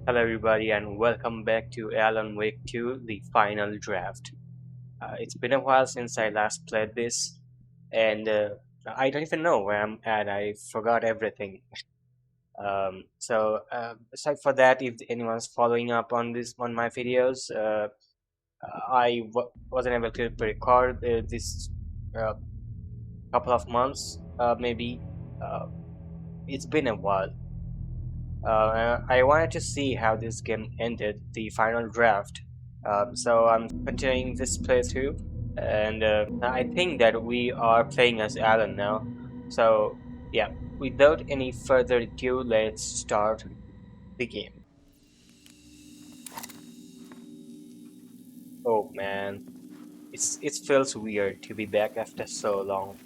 Hello, everybody, and welcome back to Alan Wake 2, the final draft. It's been a while since I last played this, and I don't even know where I'm at. I forgot everything. Aside for that, if anyone's following up on my videos, wasn't able to record this uh, couple of months, maybe. Uh, it's been a while. I wanted to see how this game ended, the final draft. So I'm continuing this playthrough, and I think that we are playing as Alan now. So yeah, without any further ado, let's start the game. Oh man, it feels weird to be back after so long.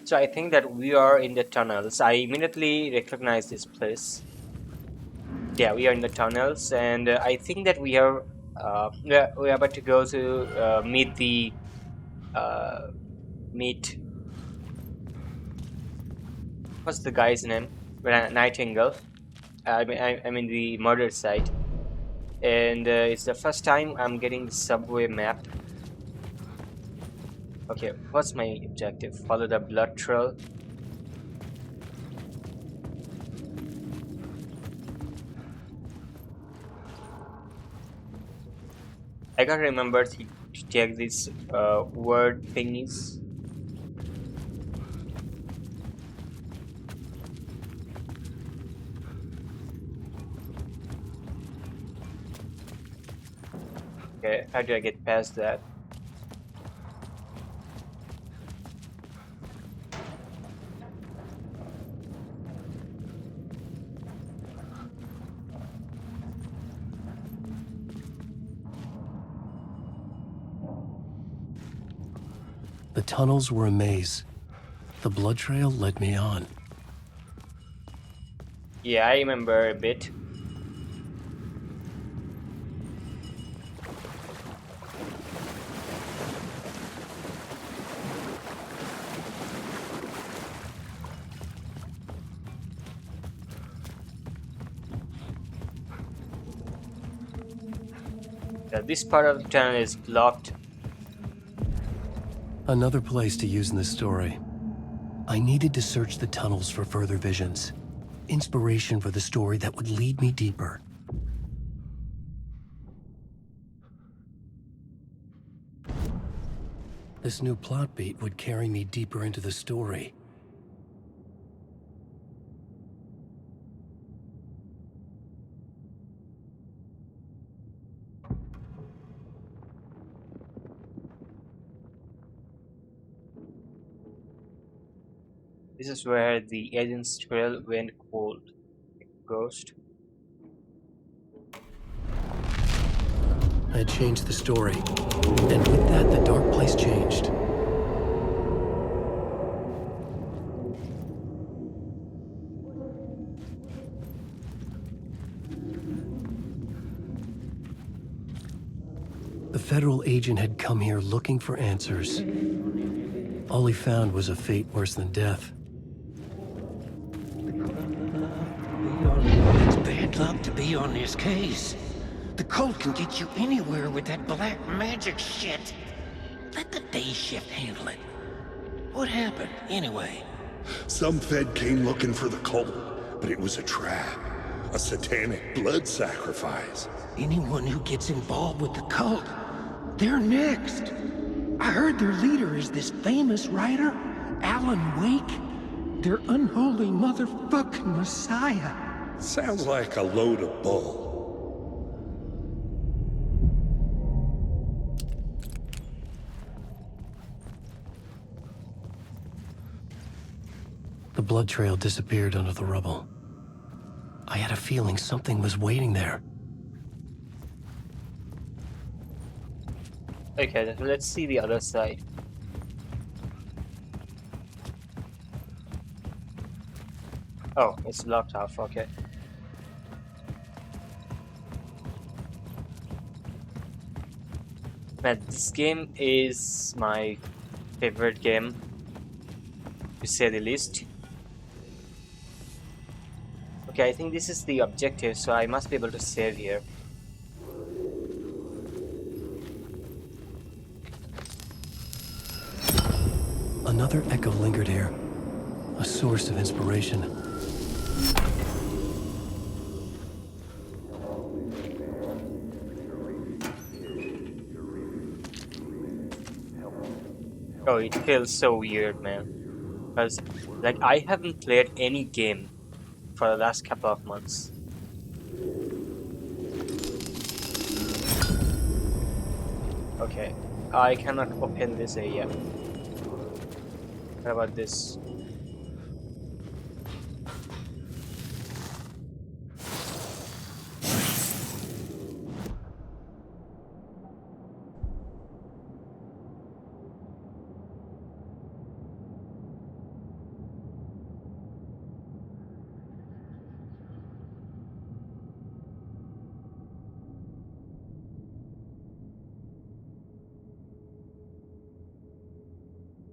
So I think that we are in the tunnels. I immediately recognize this place. Yeah, we are in the tunnels, and I think that we're about to go to uh, meet what's the guy's name? Nightingale. I mean the murder site, and it's the first time I'm getting the subway map. Okay, what's my objective? Follow the blood trail. I gotta remember to check these word thingies. Okay, how do I get past that? The tunnels were a maze. The blood trail led me on. Yeah, I remember a bit. This part of the tunnel is blocked. Another place to use in this story. I needed to search the tunnels for further visions. Inspiration for the story that would lead me deeper. This new plot beat would carry me deeper into the story. This is where the agent's trail went cold. Ghost. I changed the story, and with that, the dark place changed. The federal agent had come here looking for answers. All he found was a fate worse than death. It's bad luck to be on this case. The cult can get you anywhere with that black magic shit. Let the day shift handle it. What happened, anyway? Some Fed came looking for the cult, but it was a trap. A satanic blood sacrifice. Anyone who gets involved with the cult, they're next. I heard their leader is this famous writer, Alan Wake. Their unholy motherfucking messiah. Sounds like a load of bull. The blood trail disappeared under the rubble. I had a feeling something was waiting there. Okay, then let's see the other side. Oh, it's blocked off, okay. Man, this game is my favorite game, to say the least. Okay, I think this is the objective, so I must be able to save here. Another echo lingered here, a source of inspiration. Oh, it feels so weird, man. Because, like, I haven't played any game for the last couple of months. Okay, I cannot open this area. What about this?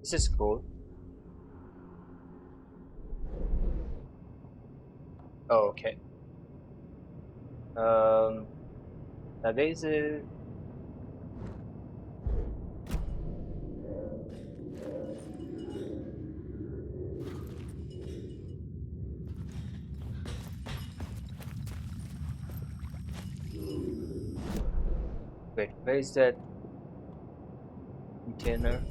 This is cool. Oh, okay. Now there is a... Wait, where is that container?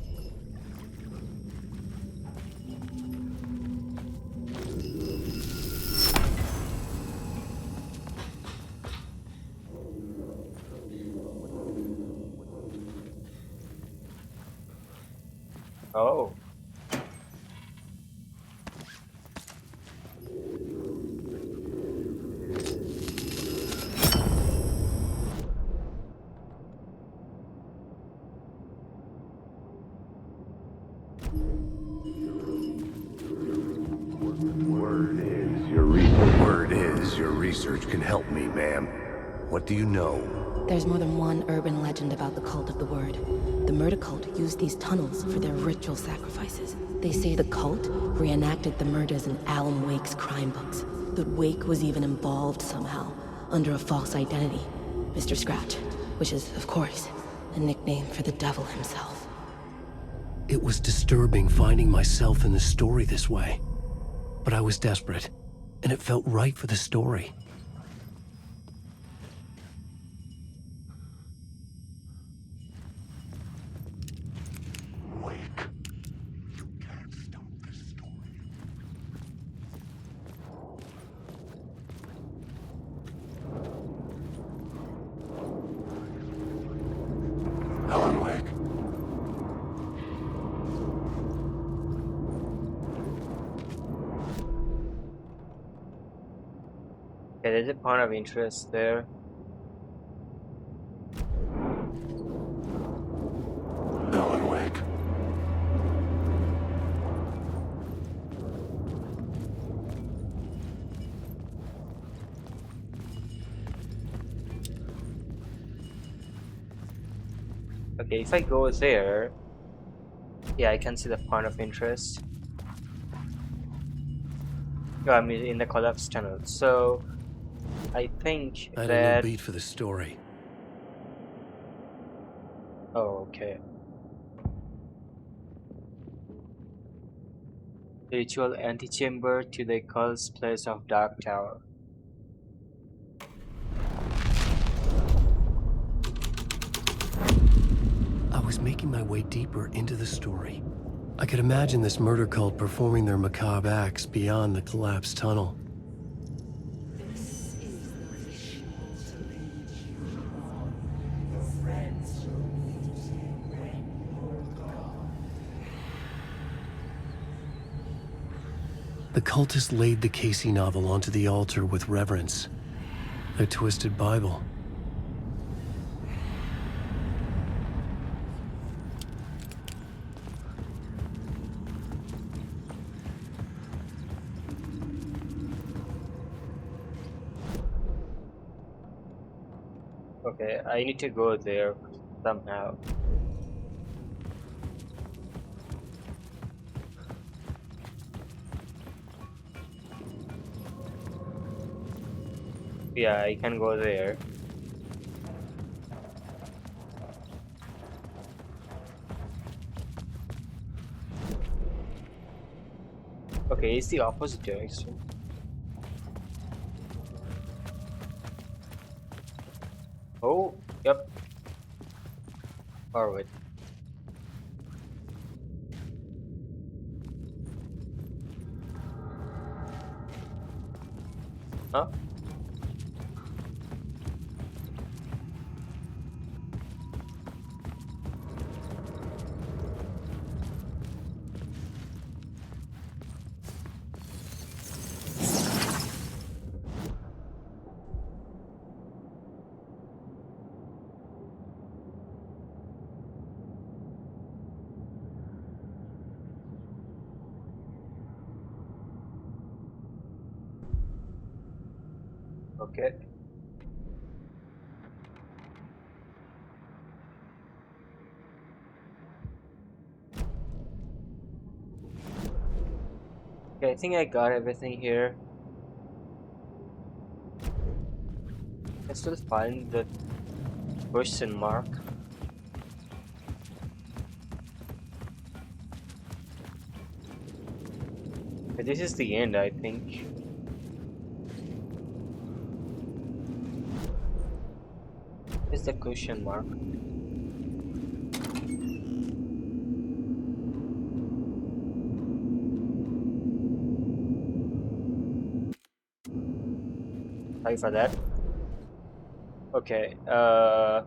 Oh. Word is your research can help me, ma'am. What do you know? There's more than one urban legend about the Cult of the Word. The murder cult used these tunnels for their ritual sacrifices. They say the cult reenacted the murders in Alan Wake's crime books. That Wake was even involved somehow, under a false identity. Mr. Scratch, which is, of course, a nickname for the devil himself. It was disturbing finding myself in the story this way. But I was desperate, and it felt right for the story. Wake. You can't stop this story. Alan Wake. Okay, there's a point of interest there. Alan Wake. Okay, if I go there, yeah, I can see the point of interest. Oh, I mean, in the collapsed tunnel. So, I think I had a that... new beat for the story. Oh, okay. Ritual antechamber to the cult's place of Dark Tower. I was making my way deeper into the story. I could imagine this murder cult performing their macabre acts beyond the collapsed tunnel. The cultists laid the Casey novel onto the altar with reverence. Their twisted Bible. Okay, I need to go there somehow. Yeah, I can go there. Okay, it's the opposite direction. Oh, yep. Forward. Huh? Okay. Okay, I think I got everything here. I still find the question mark. But this is the end, I think. It's the question mark. Sorry for that. Okay, oh,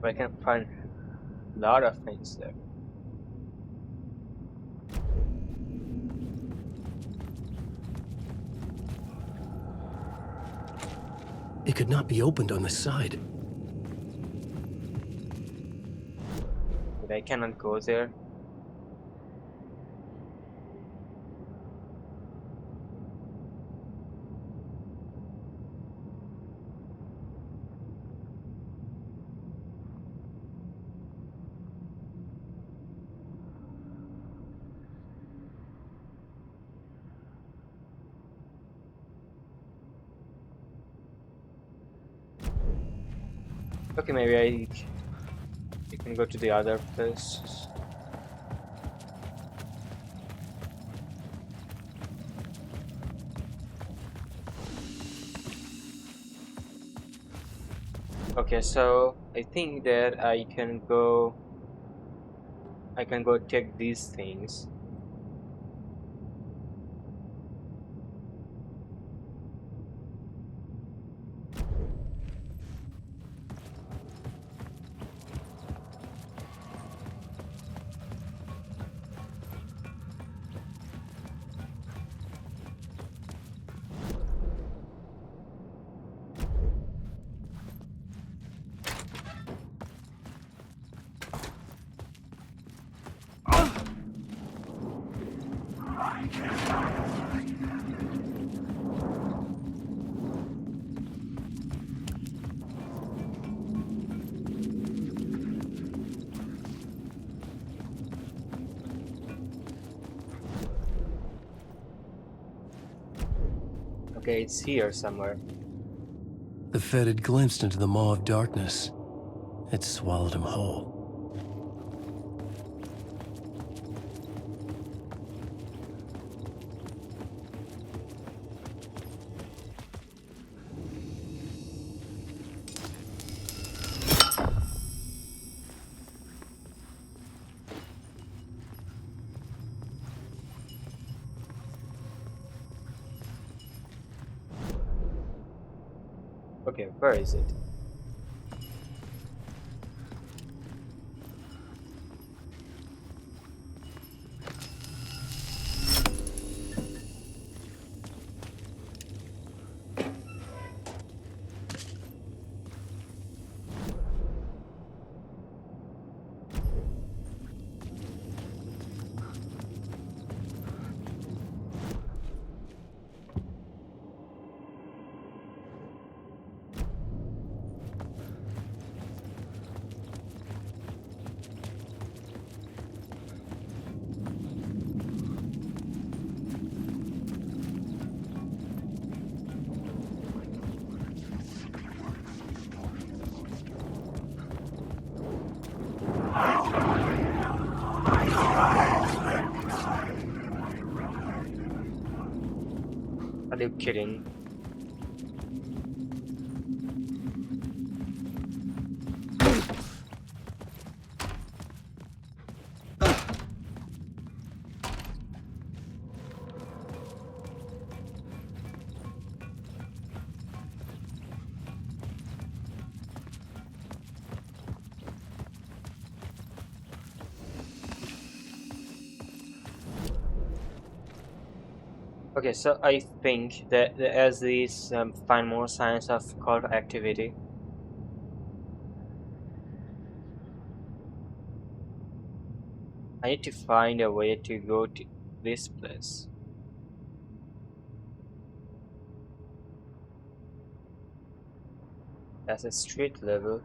I can find a lot of things there. It could not be opened on the side. But I cannot go there. Okay, maybe I can go to the other place. Okay, so I think that I can go take these things. Okay, it's here somewhere. The Fed had glimpsed into the maw of darkness. It swallowed him whole. Okay, where is it? Are you kidding? Okay, so I think that as these find more signs of cult activity, I need to find a way to go to this place. As a street level.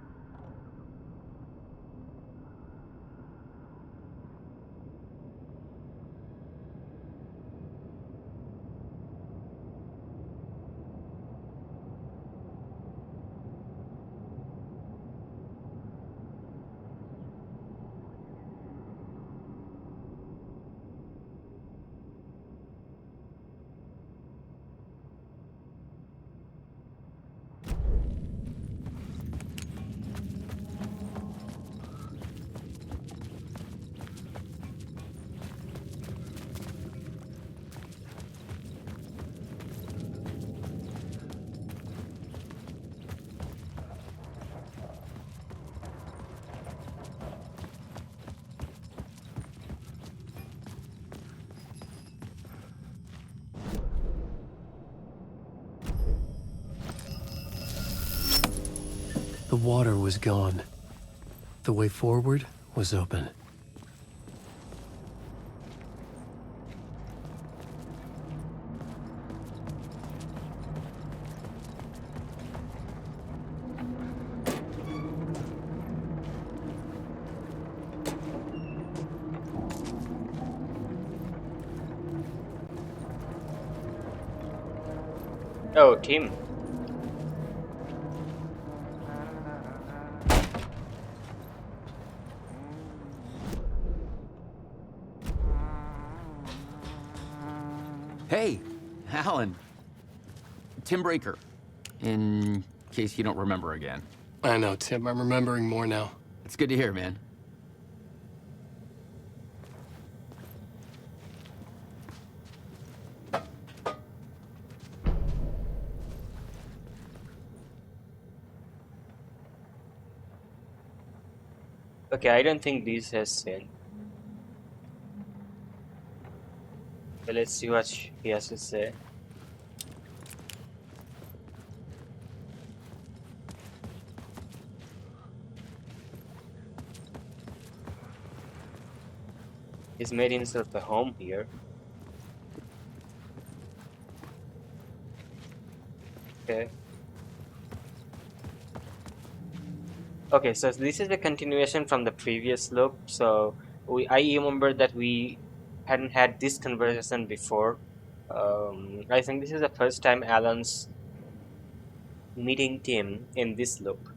The water was gone. The way forward was open. Oh, Tim. Hey, Alan. Tim Breaker, in case you don't remember again. I know, Tim. I'm remembering more now. It's good to hear, man. Okay, I don't think this has seen. But let's see what he has to say. He's made himself a home here. Okay. Okay, so this is a continuation from the previous loop. So I remember that we hadn't had this conversation before. I think this is the first time Alan's meeting Tim in this loop.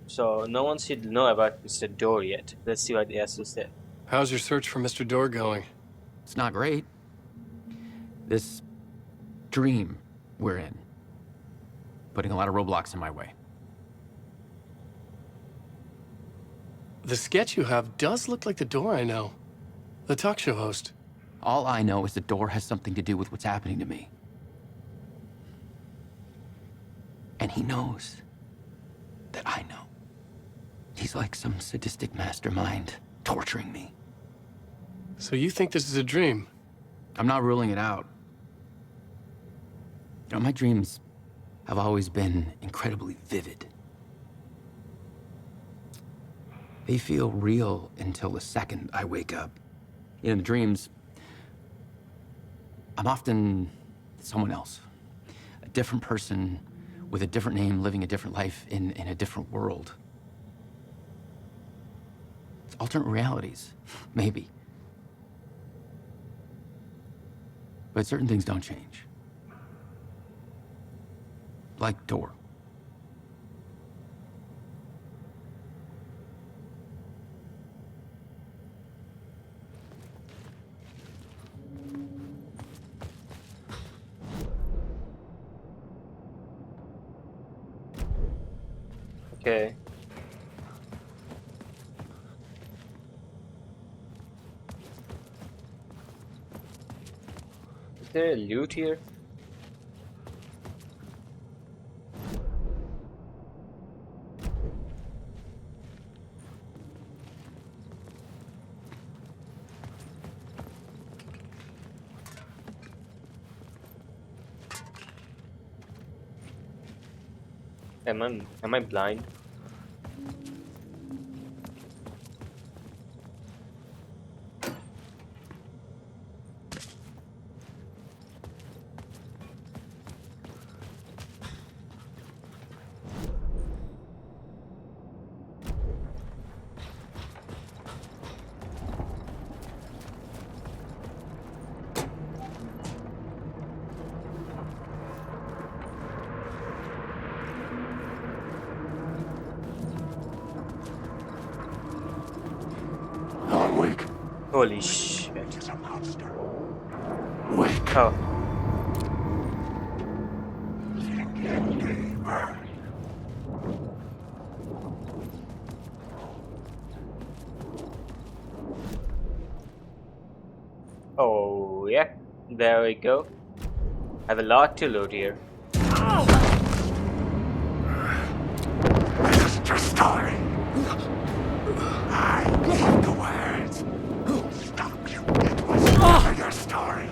So no one should know about Mr. Door yet. Let's see what he has to say. How's your search for Mr. Door going? It's not great. This dream we're in, putting a lot of roadblocks in my way. The sketch you have does look like the Door I know. The talk show host. All I know is the door has something to do with what's happening to me. And he knows that I know. He's like some sadistic mastermind torturing me. So you think this is a dream? I'm not ruling it out. You know, my dreams have always been incredibly vivid. They feel real until the second I wake up. In the dreams, I'm often someone else. A different person with a different name, living a different life in a different world. It's alternate realities, maybe. But certain things don't change. Like Door. Okay. Is there a loot here? Am I blind? Alan Wake. Holy shit. He's a monster. Wake. Oh. Oh, yeah. There we go. I have a lot to loot here. This is your story. I need the words. Stop you. It was never your story.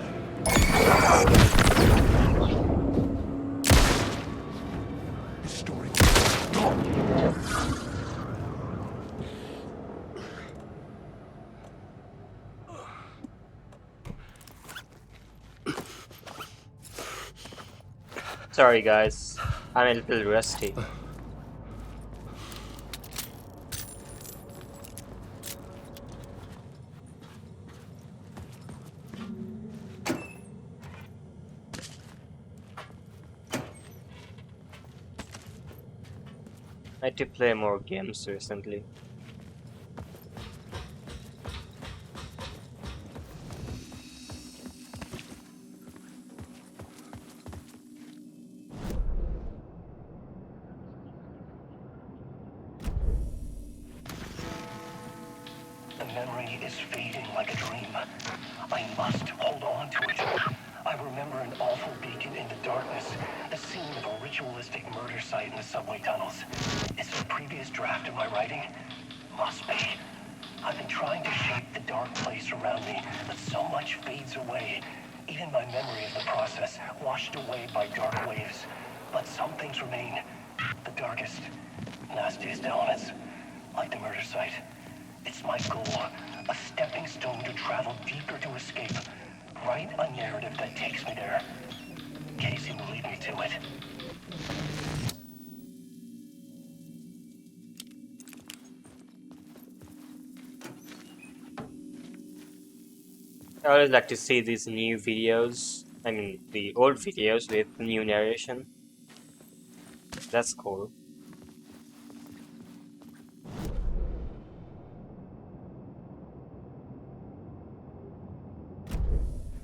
His story. Sorry, guys. I'm a little rusty. I had to play more games recently. The memory is fading like a dream. I must hold on to it. I remember an awful beacon in the darkness, the scene of a ritualistic murder site in the subway tunnels. Is it a previous draft of my writing? Must be. I've been trying to shape the dark place around me, but so much fades away. Even my memory of the process, washed away by dark waves. But some things remain. The darkest, nastiest elements, like the murder site. It's my goal, a stepping stone to travel deeper to escape. Write a narrative that takes me there. Casey will lead me to it. I always like to see these new videos. I mean, the old videos with new narration. That's cool.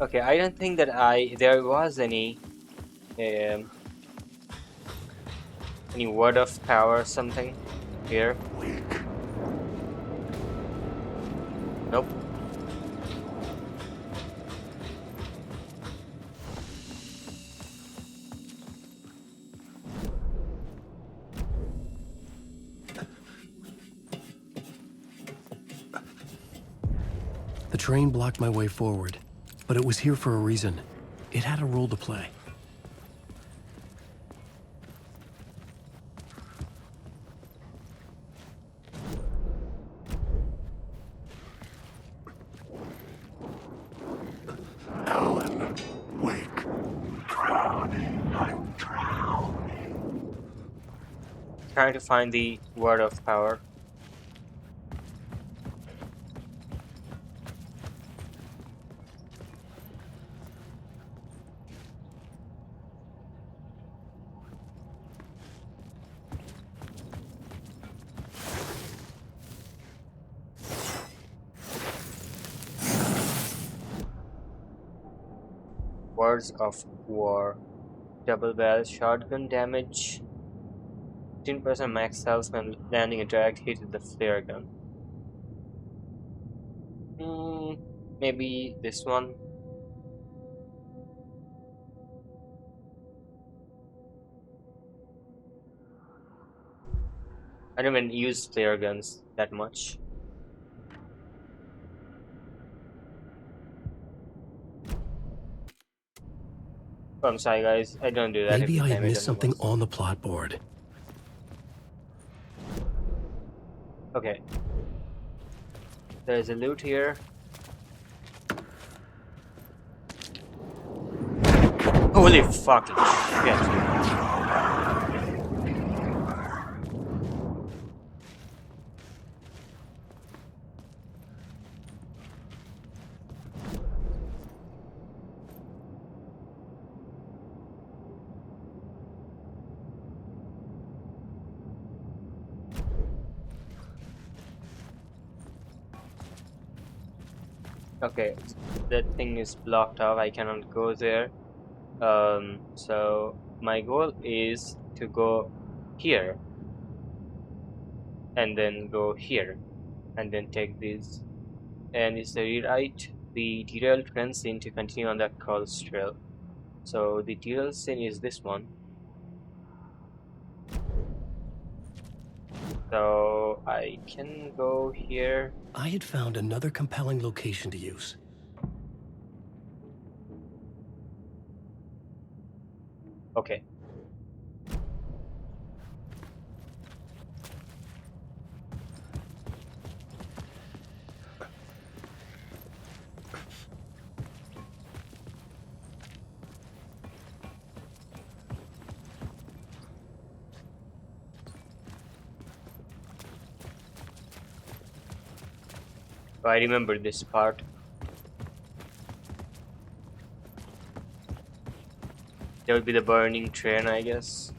Okay, I don't think that there was any word of power or something here. Nope. The train blocked my way forward, but it was here for a reason. It had a role to play. Alan Wake. Drowning. I'm drowning. Trying to find the word of power. Words of war. Double barrel shotgun damage. 15% max health when landing a direct hit with the flare gun. Maybe this one. I don't even use flare guns that much. Oh, I'm sorry guys, I don't do that. Maybe every I time had I missed don't know something what's- on the plot board. Okay. There's a loot here. Holy fucking shit. Okay, that thing is blocked off. I cannot go there. So my goal is to go here and then go here and then take these. And it's the rewrite the derailed train scene to continue on that Carl's trail. So the derailed scene is this one. So I can go here. I had found another compelling location to use. Okay. Oh, I remember this part. There would be the burning train, I guess.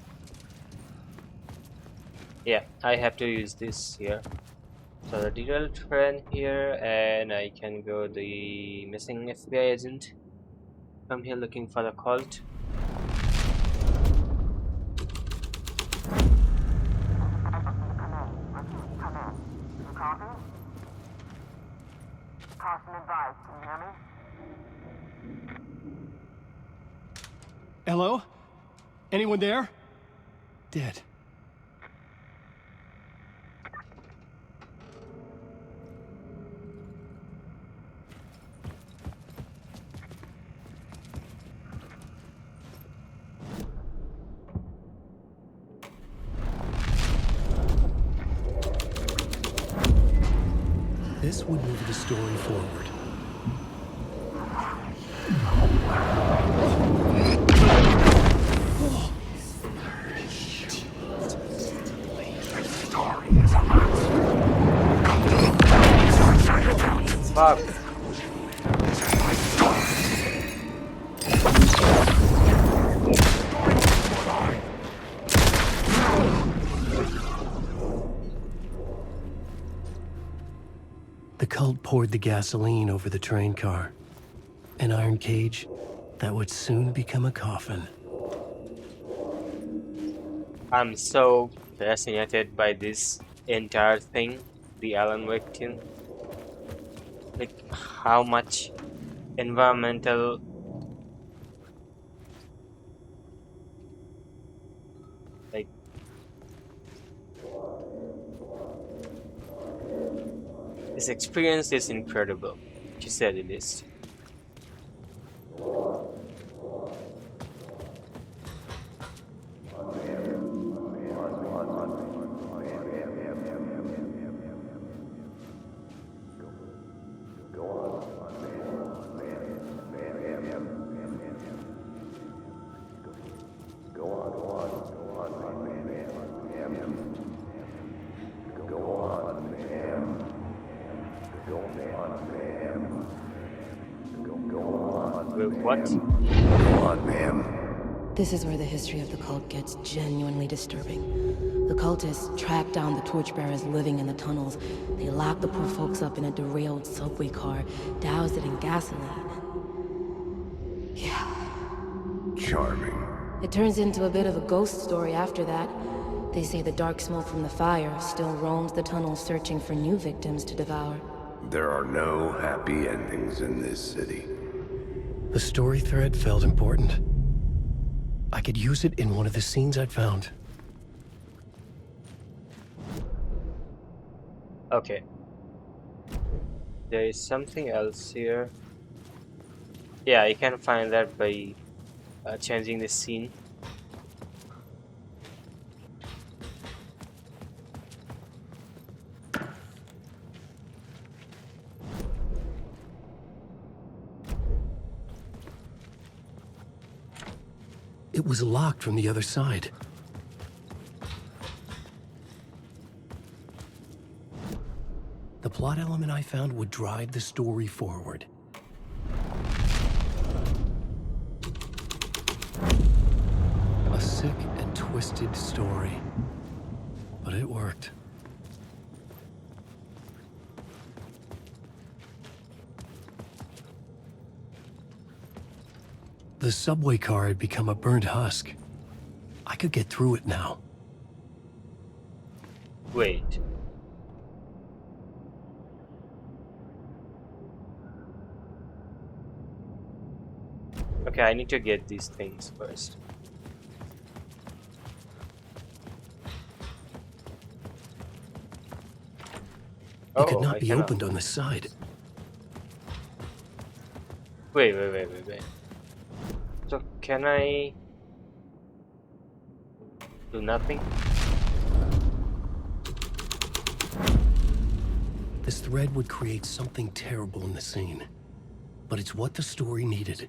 Yeah, I have to use this here. So the derailed train here, and I can go the missing FBI agent. Come here looking for the cult. Hello? Anyone there? Dead. This would move the story forward. Fuck. The cult poured the gasoline over the train car. An iron cage that would soon become a coffin. I'm so fascinated by this entire thing, the Alan Wake thing. Like how much environmental like this experience is incredible, to say the least. Wait, what? This is where the history of the cult gets genuinely disturbing. The cultists track down the torchbearers living in the tunnels. They lock the poor folks up in a derailed subway car, douse it in gasoline. Yeah. Charming. It turns into a bit of a ghost story after that. They say the dark smoke from the fire still roams the tunnels searching for new victims to devour. There are no happy endings in this city. The story thread felt important. I could use it in one of the scenes I'd found. Okay. There is something else here. Yeah, you can find that by changing the scene. It was locked from the other side. The plot element I found would drive the story forward. A sick and twisted story, but it worked. The subway car had become a burnt husk. I could get through it now. Wait. Okay, I need to get these things first. It could not I be cannot. opened on the side. Wait. So can I do nothing? This thread would create something terrible in the scene, but it's what the story needed.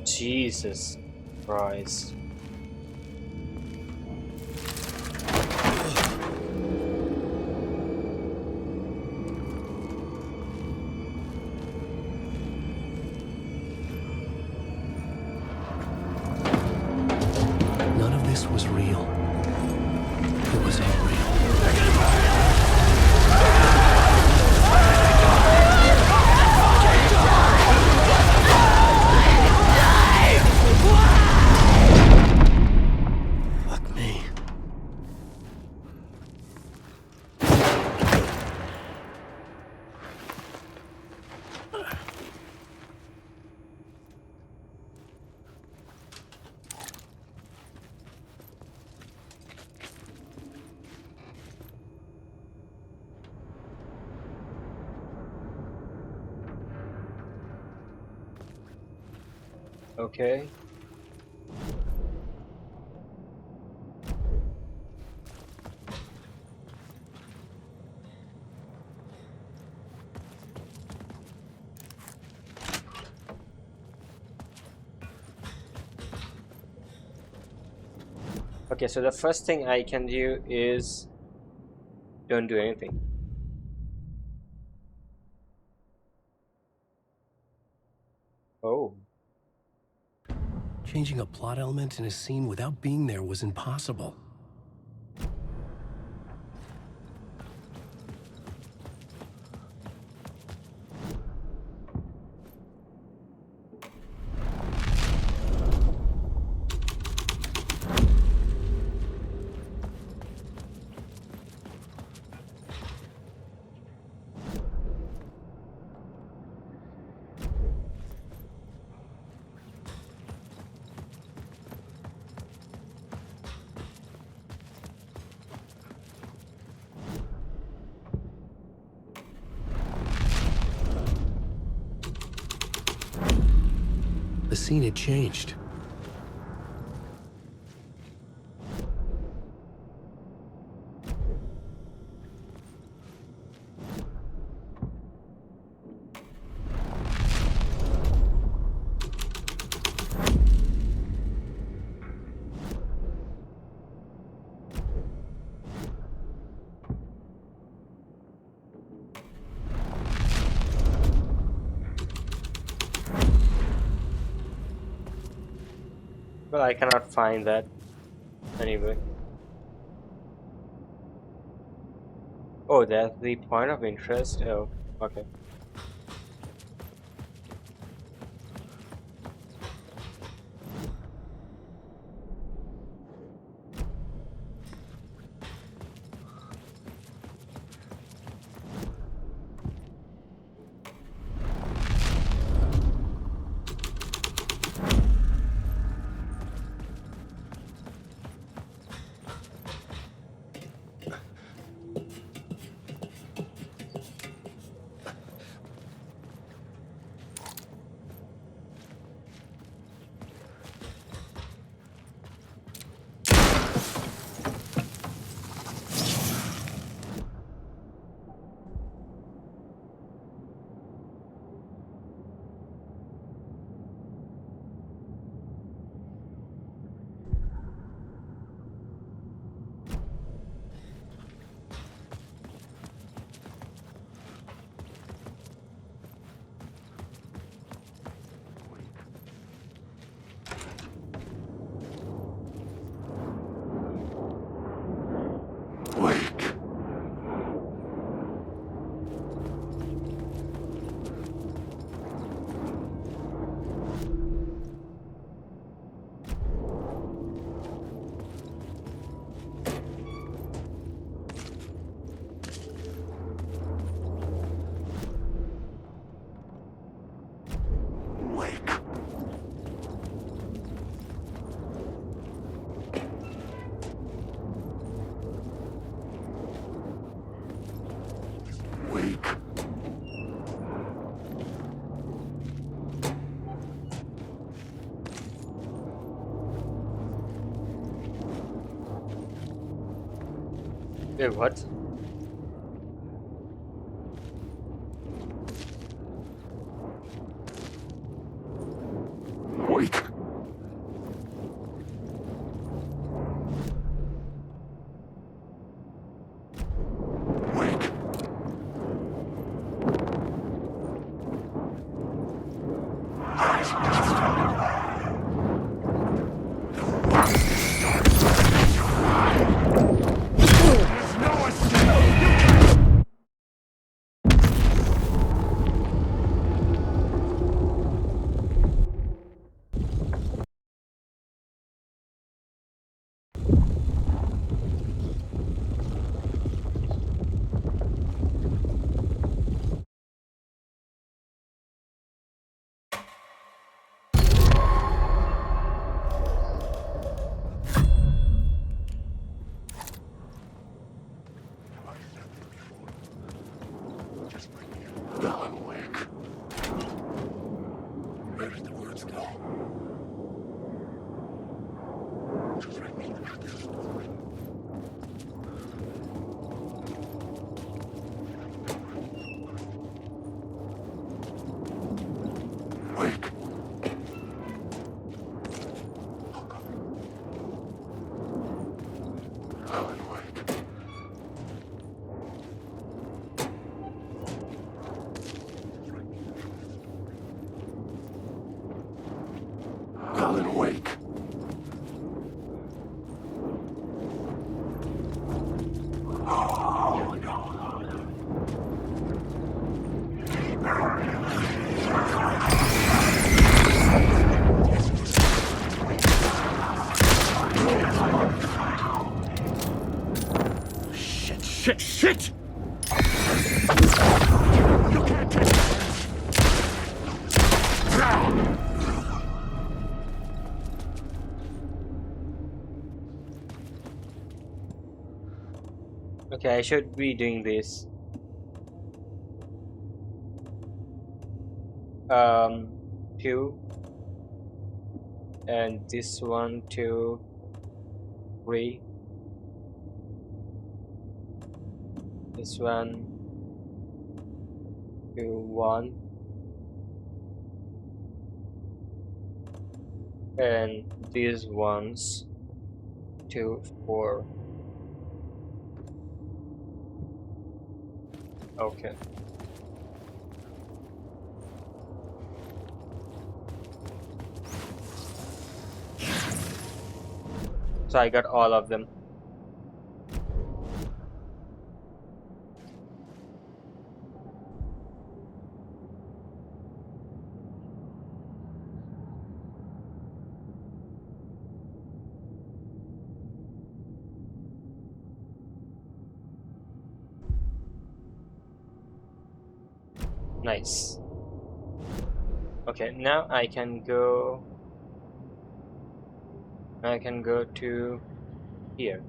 Jesus Christ. None of this was real. It was all real. Fuck me. Okay. Okay, so the first thing I can do is don't do anything. Oh. Changing a plot element in a scene without being there was impossible. The scene had changed. Well, I cannot find that anyway. Oh, that's the point of interest. Oh, okay. Wait, what? Wake. Wake. Alan Wake. Where did the words go? Just write me this story. Wake. Alan Wake. Alan Wake. Shit! You can't take it! Okay, I should be doing this. 2 and this one 2 3 this one 2 1 and these ones 2 4. Okay. So I got all of them. Nice. Okay, now I can go to here.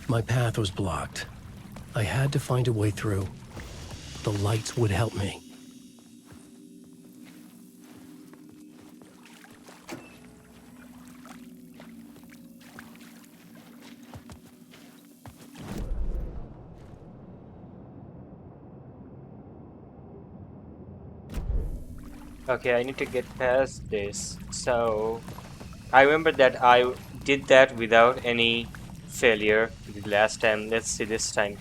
My path was blocked. I had to find a way through. The lights would help me. Okay, I need to get past this. So I remember that I did that without any failure the last time. Let's see this time.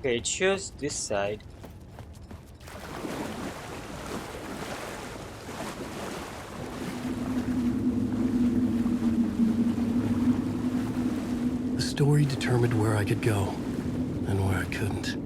Okay, it shows this side. The story determined where I could go and where I couldn't.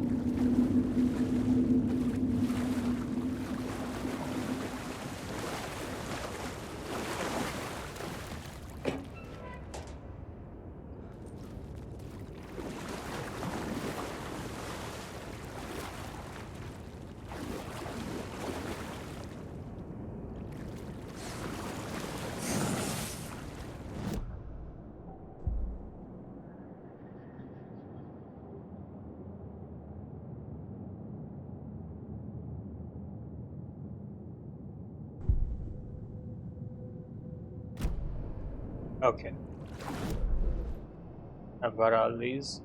Okay. I've got all these.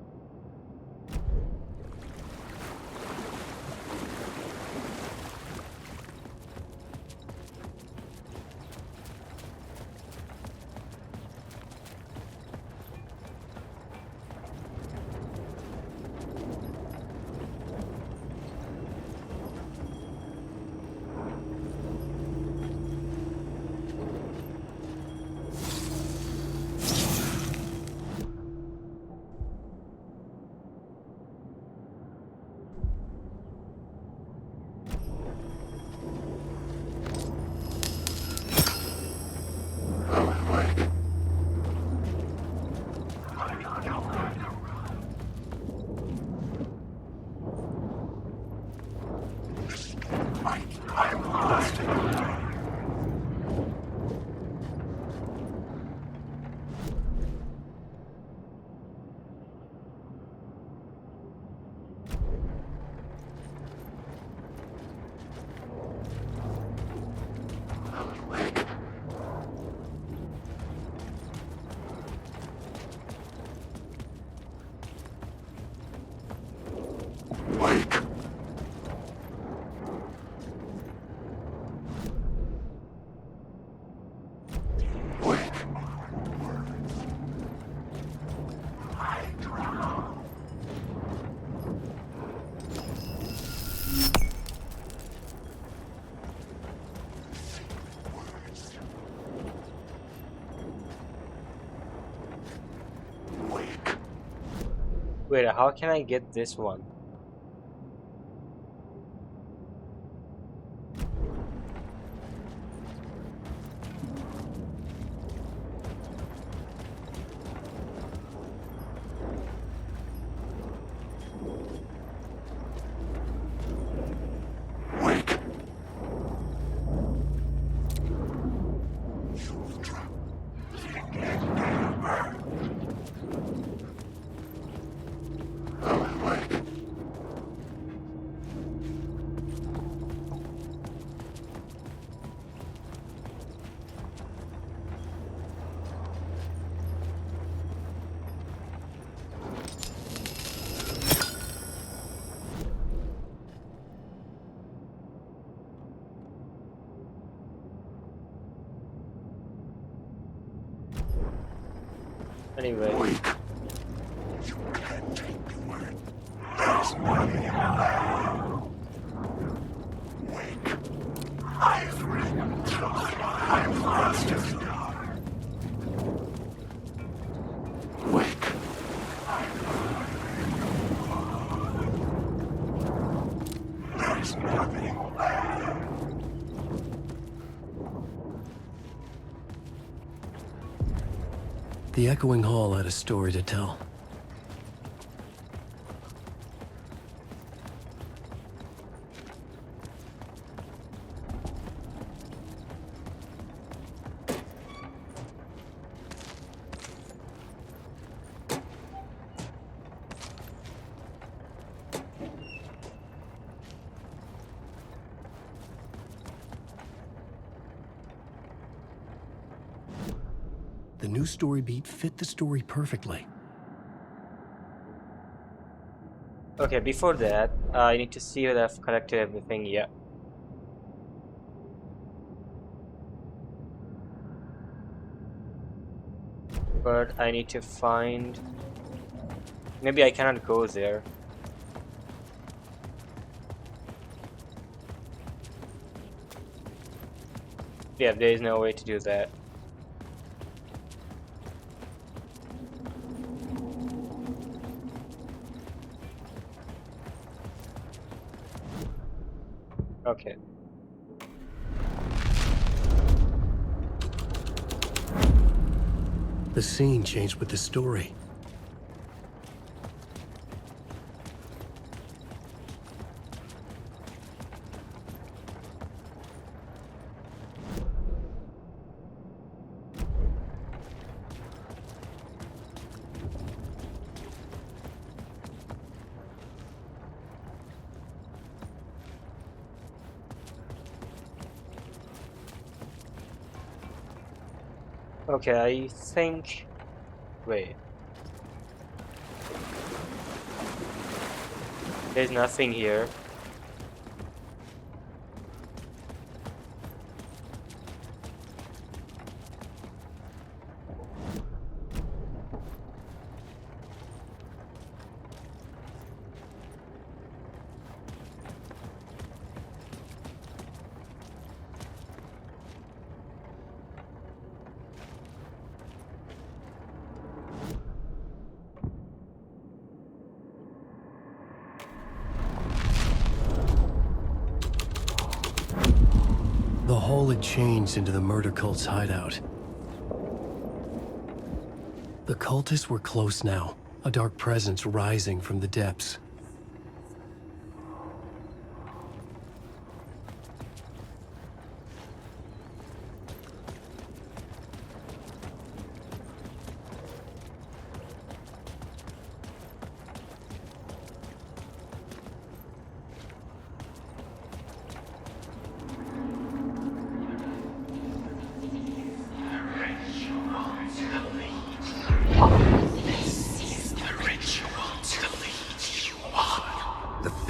I'm lost. Wait, how can I get this one? Anyway. You can't take the word. There's nothing allowed. Wake. I've written till I've lost it. Wake. There's nothing allowed. The echoing hall had a story to tell. The new story beat fit the story perfectly. Okay, before that, I need to see whether I've collected everything yet. But I need to find... Maybe I cannot go there. Yeah, there is no way to do that. Okay. The scene changed with the story. Okay, I think... Wait. There's nothing here. The hall had changed into the murder cult's hideout. The cultists were close now, a dark presence rising from the depths.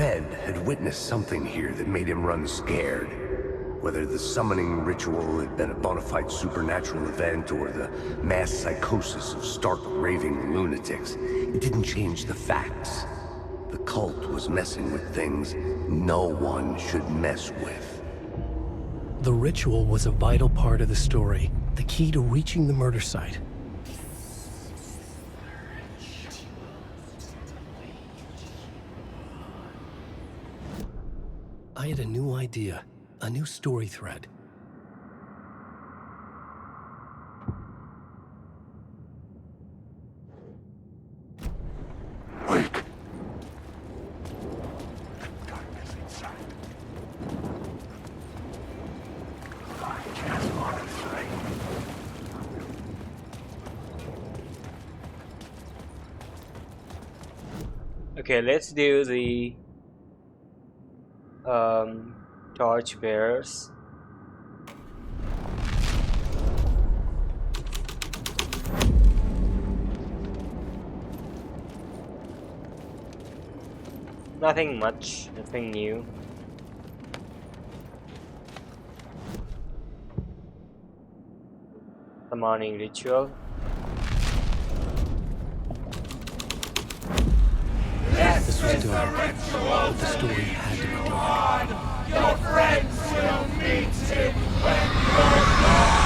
Fed had witnessed something here that made him run scared. Whether the summoning ritual had been a bona fide supernatural event or the mass psychosis of stark raving lunatics, it didn't change the facts. The cult was messing with things no one should mess with. The ritual was a vital part of the story, the key to reaching the murder site. I had a new idea, a new story thread. Wake. Darkness inside. I can't honestly. Okay, let's do the torch bearers. Nothing much, nothing new. The morning ritual. This was dark, but the story had to be dark. Your friends will meet him when you're gone.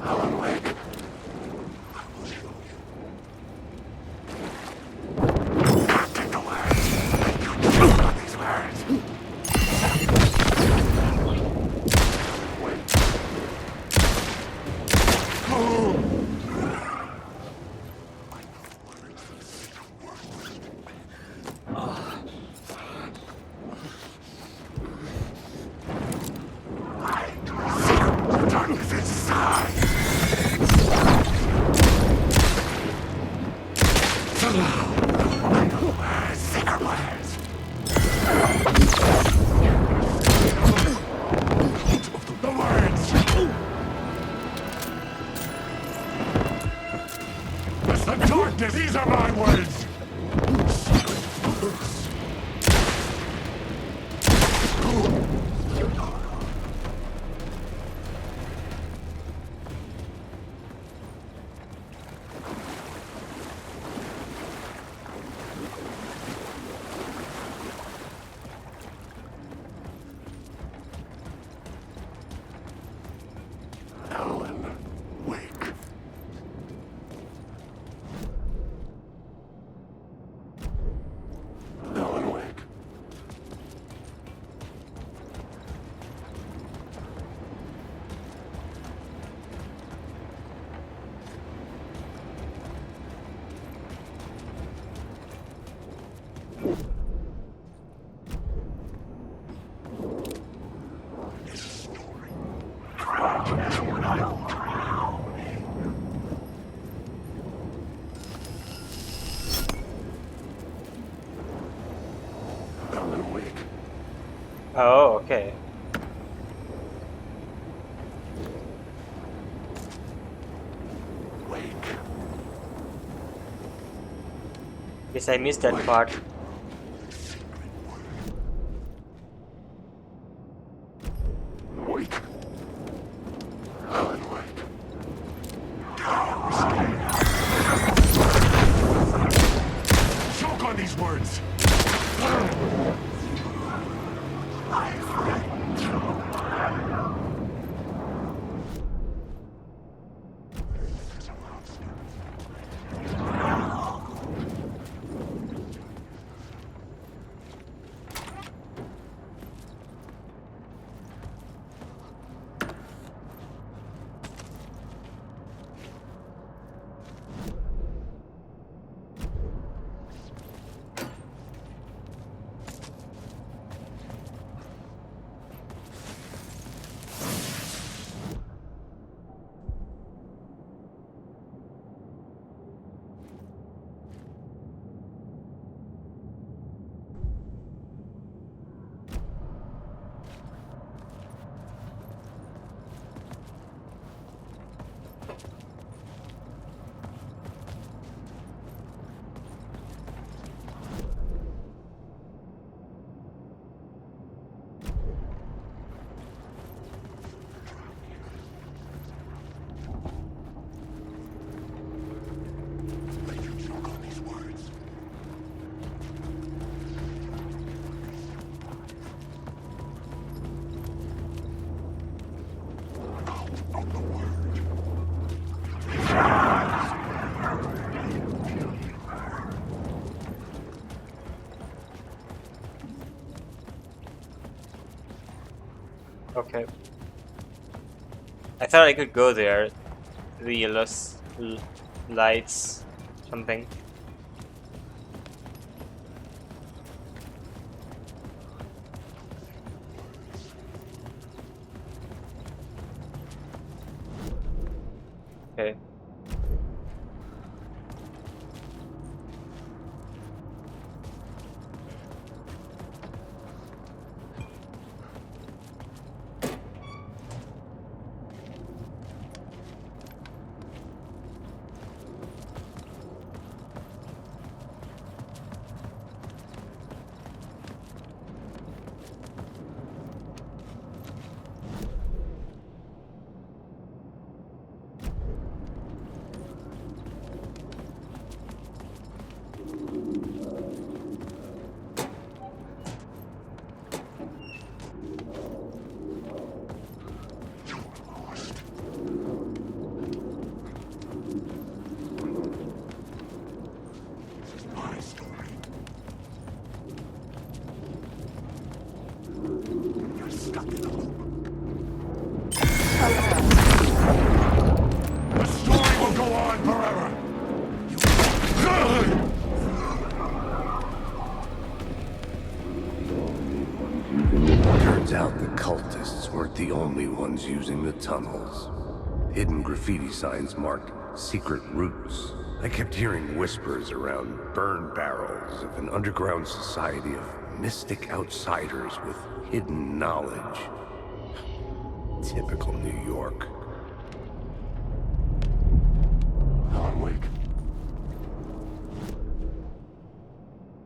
Alan Wake. I will show you. Take the words. You choke on these words. Darkness inside. Sacred words. The words. It's the darkness. These are my words. Alan Wake. Alan Wake. It's a story. Tragic as when I will drown. Alan Wake. Oh, okay. Wake. Guess I missed that part. Wake. Alan Wake. Choke on these words. Okay. I thought I could go there. The yellow lights, something. Okay. Turns out the cultists weren't the only ones using the tunnels. Hidden graffiti signs marked secret routes. I kept hearing whispers around burn barrels of an underground society of mystic outsiders with hidden knowledge. Typical New York. Alan Wake.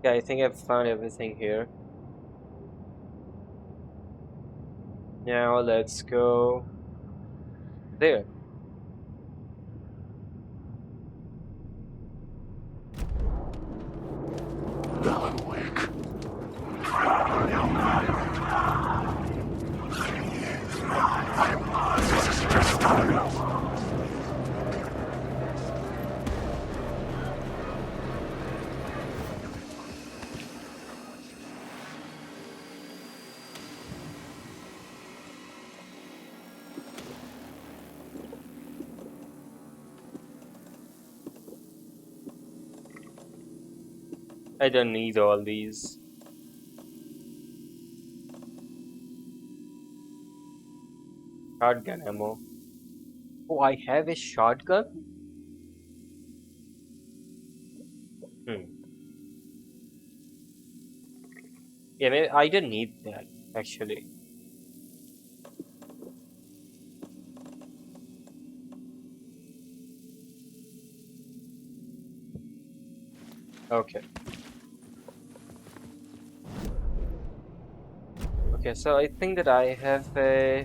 Yeah, I think I've found everything here. Now let's go there. Alan Wake. This is just time. I don't need all these. Shotgun ammo. Oh, I have a shotgun? Yeah, maybe I don't need that, actually. Okay. Okay, so I think that I have a...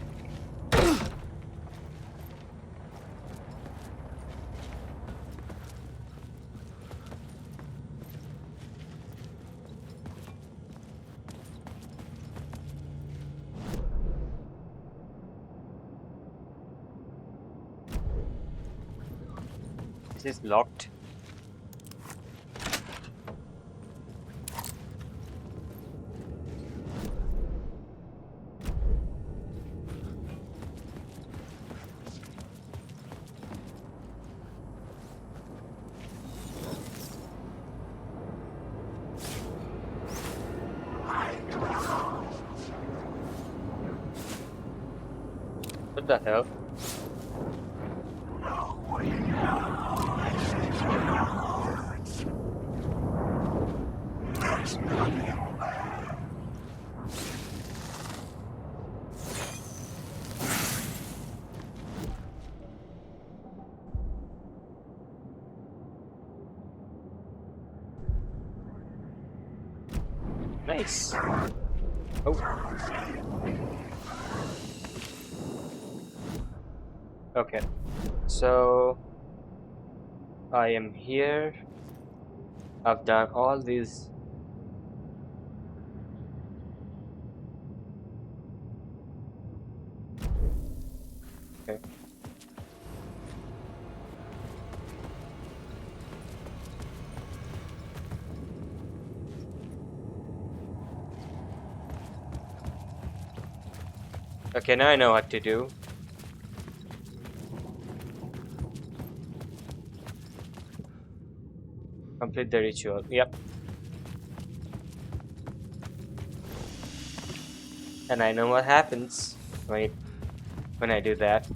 This is locked. What the hell? Nice. Oh. Okay. So I am here. I've done all these. Okay. Okay, now I know what to do. Complete the ritual. Yep. And I know what happens when I do that.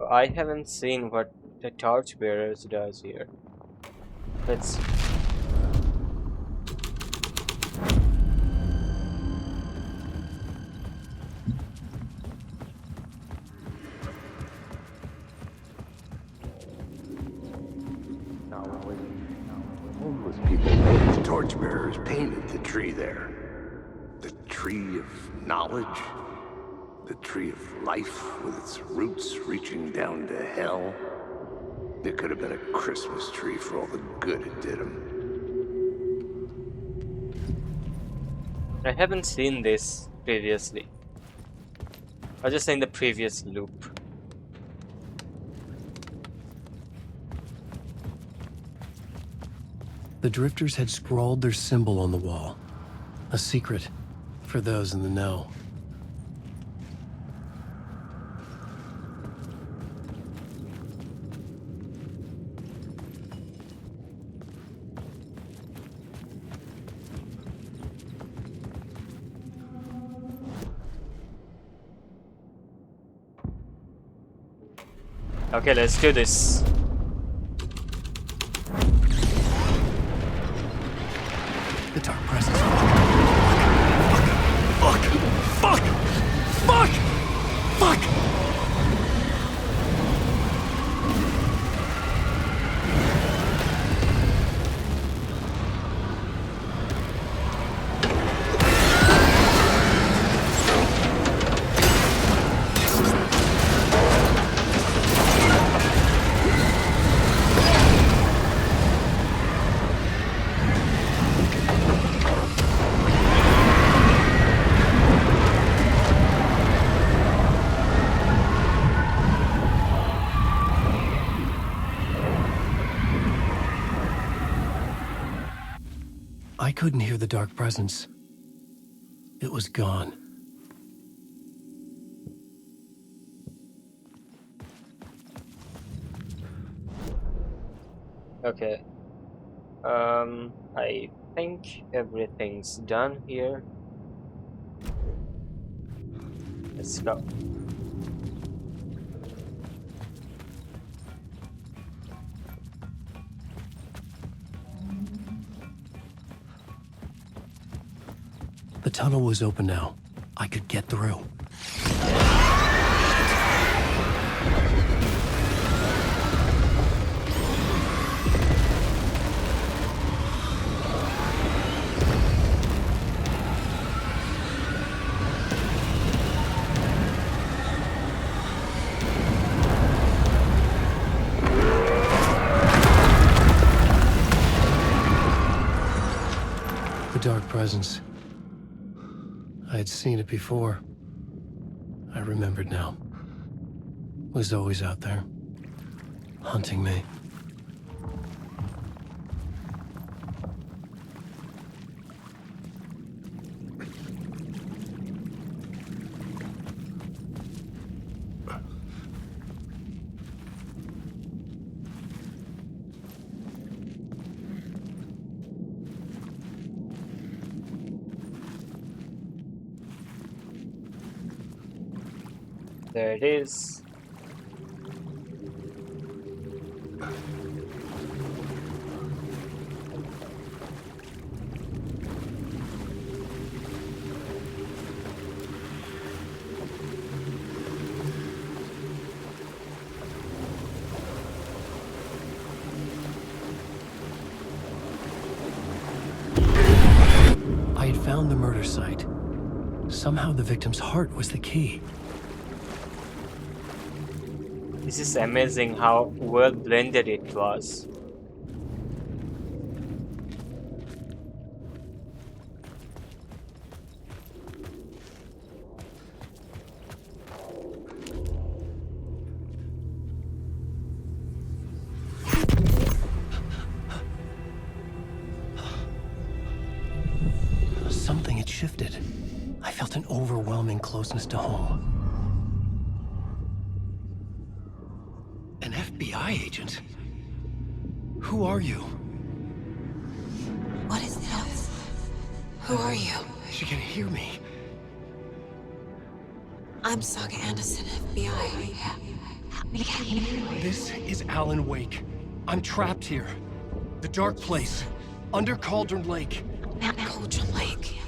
I haven't seen what the Torchbearers does here. Let's see. Homeless people made the torchbearers painted the tree there. The tree of knowledge. The tree of life with its roots reaching down to hell. It could have been a Christmas tree for all the good it did them. I haven't seen this previously. I was just in the previous loop. The drifters had scrawled their symbol on the wall. A secret for those in the know. Okay, let's do this. The dark presence. Fuck! I couldn't hear the dark presence. It was gone. Okay. I think everything's done here. Let's go. The tunnel was open now. I could get through. The dark presence. I had seen it before. I remembered now. It was always out there, hunting me. There it is. I had found the murder site. Somehow the victim's heart was the key. This is amazing how well blended it was. shifted. I felt an overwhelming closeness to home. An FBI agent? Who are you? What is this? Who are you? She can hear me. I'm Saga Anderson, FBI. Help me get you. This is Alan Wake. I'm trapped here. The dark place. Under Cauldron Lake. Mount Cauldron Lake.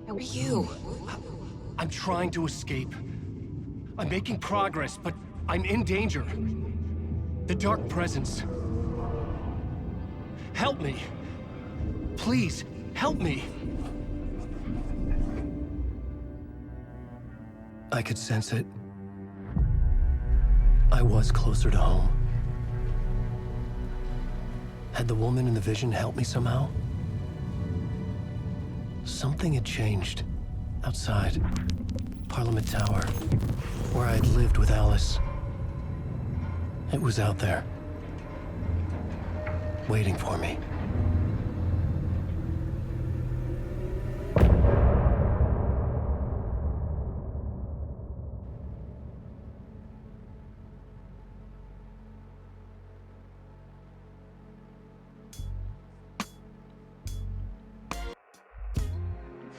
Who are you? I'm trying to escape. I'm making progress, but I'm in danger. The Dark Presence. Help me. Please, help me. I could sense it. I was closer to home. Had the woman in the vision helped me somehow? Something had changed. Outside. Parliament Tower. Where I'd lived with Alice. It was out there. Waiting for me.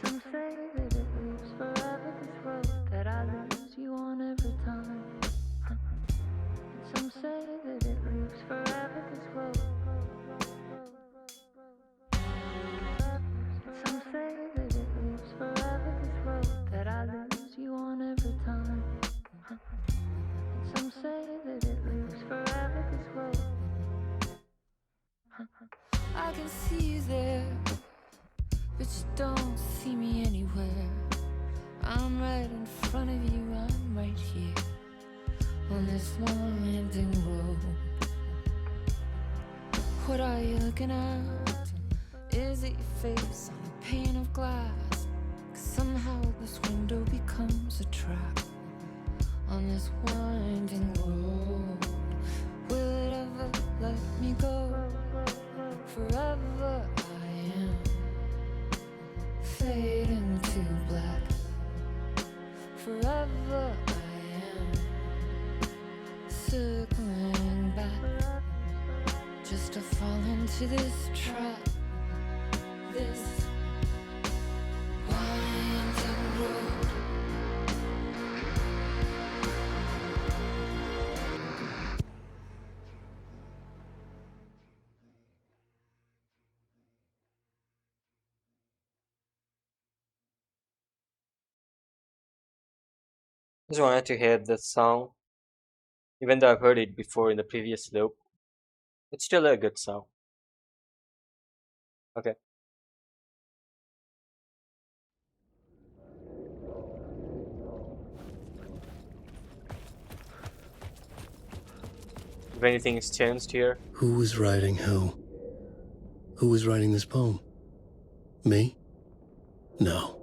Some say that it lives forever, this road that I lose you on every time. Some say that it lives forever, this road. Some say that it lives forever, this road that I lose you on every time. Some say that it lives forever, this road. I can see you there, but you don't see me anywhere. I'm right in front of you, I'm right here on this winding road. What are you looking at? Is it your face on a pane of glass? 'Cause somehow this window becomes a trap on this winding road. Will it ever let me go? Forever I am fading to black. Forever I am circling back, just to fall into this trap. This winding road. Just wanted to hear the song, even though I've heard it before in the previous loop. It's still a good song. Okay. If anything's changed here. Who was writing who? Who was writing this poem? Me? No.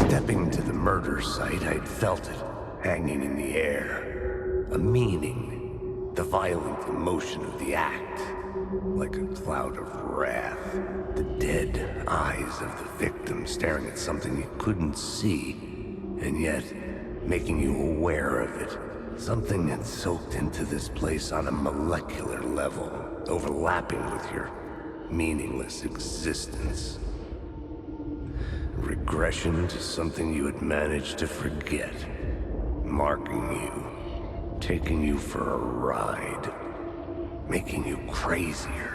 Stepping to the murder site, I'd felt it, hanging in the air. A meaning, the violent emotion of the act, like a cloud of wrath. The dead eyes of the victim staring at something you couldn't see, and yet making you aware of it. Something had soaked into this place on a molecular level, overlapping with your meaningless existence. Regression to something you had managed to forget. Marking you. Taking you for a ride. Making you crazier.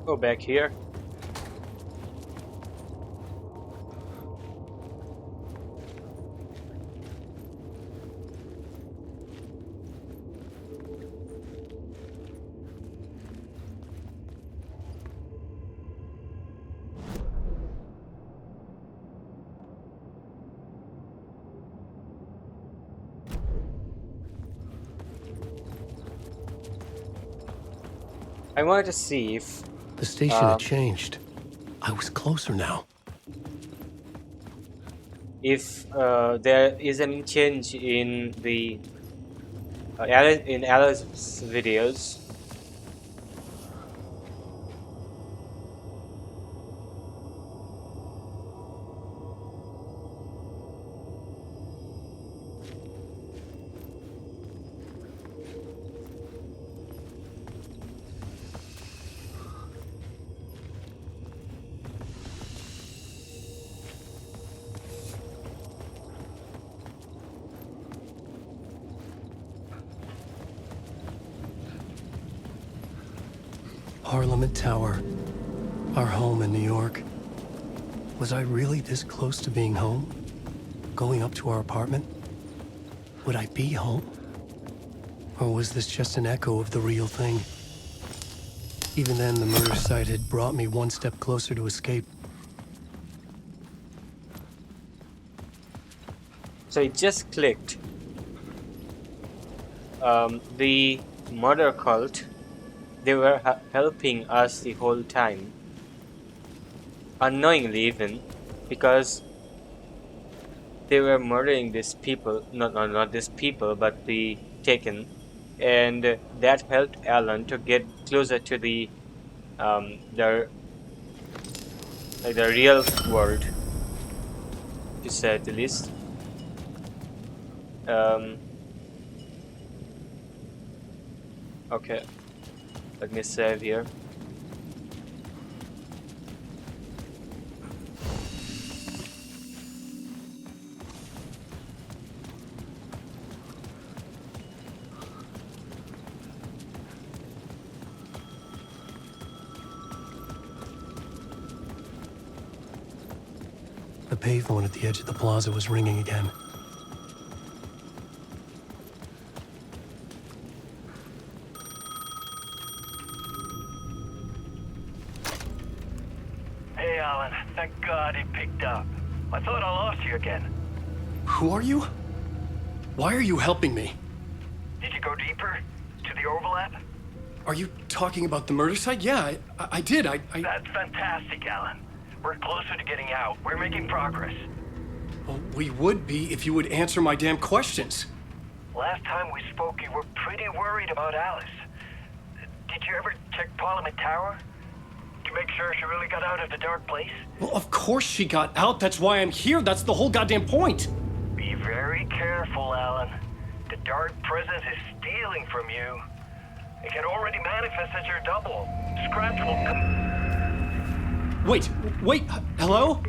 Go back here. I wanted to see if The station had changed. I was closer now. if there is any change in the in Alice's videos. Parliament Tower. Our home in New York. Was I really this close to being home? Going up to our apartment? Would I be home? Or was this just an echo of the real thing? Even then, the murder site had brought me one step closer to escape. So it just clicked. The murder cult, they were helping us the whole time. Unknowingly even, because they were murdering these people, not these people, but the Taken. And that helped Alan to get closer to the real world, to say the least. Okay, let me save here. The payphone at the edge of the plaza was ringing again. Hey, Alan. Thank God he picked up. I thought I lost you again. Who are you? Why are you helping me? Did you go deeper? To the overlap? Are you talking about the murder site? Yeah, I did. That's fantastic, Alan. We're closer to getting out. We're making progress. Well, we would be if you would answer my damn questions. Last time we spoke, you were pretty worried about Alice. Did you ever check Parliament Tower? To make sure she really got out of the dark place? Well, of course she got out. That's why I'm here. That's the whole goddamn point. Be very careful, Alan. The dark presence is stealing from you. It can already manifest as your double. Scratch will come... Wait, hello?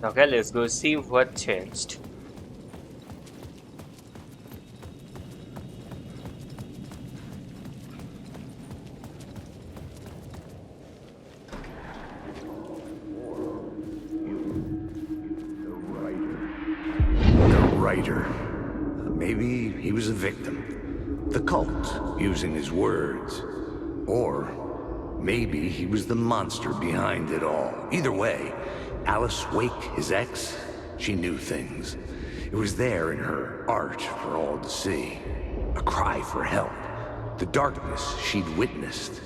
Okay, let's go see what changed. Maybe he was a victim. The cult, using his words. Or maybe he was the monster behind it all. Either way, Alice Wake, his ex, she knew things. It was there in her art for all to see. A cry for help. The darkness she'd witnessed.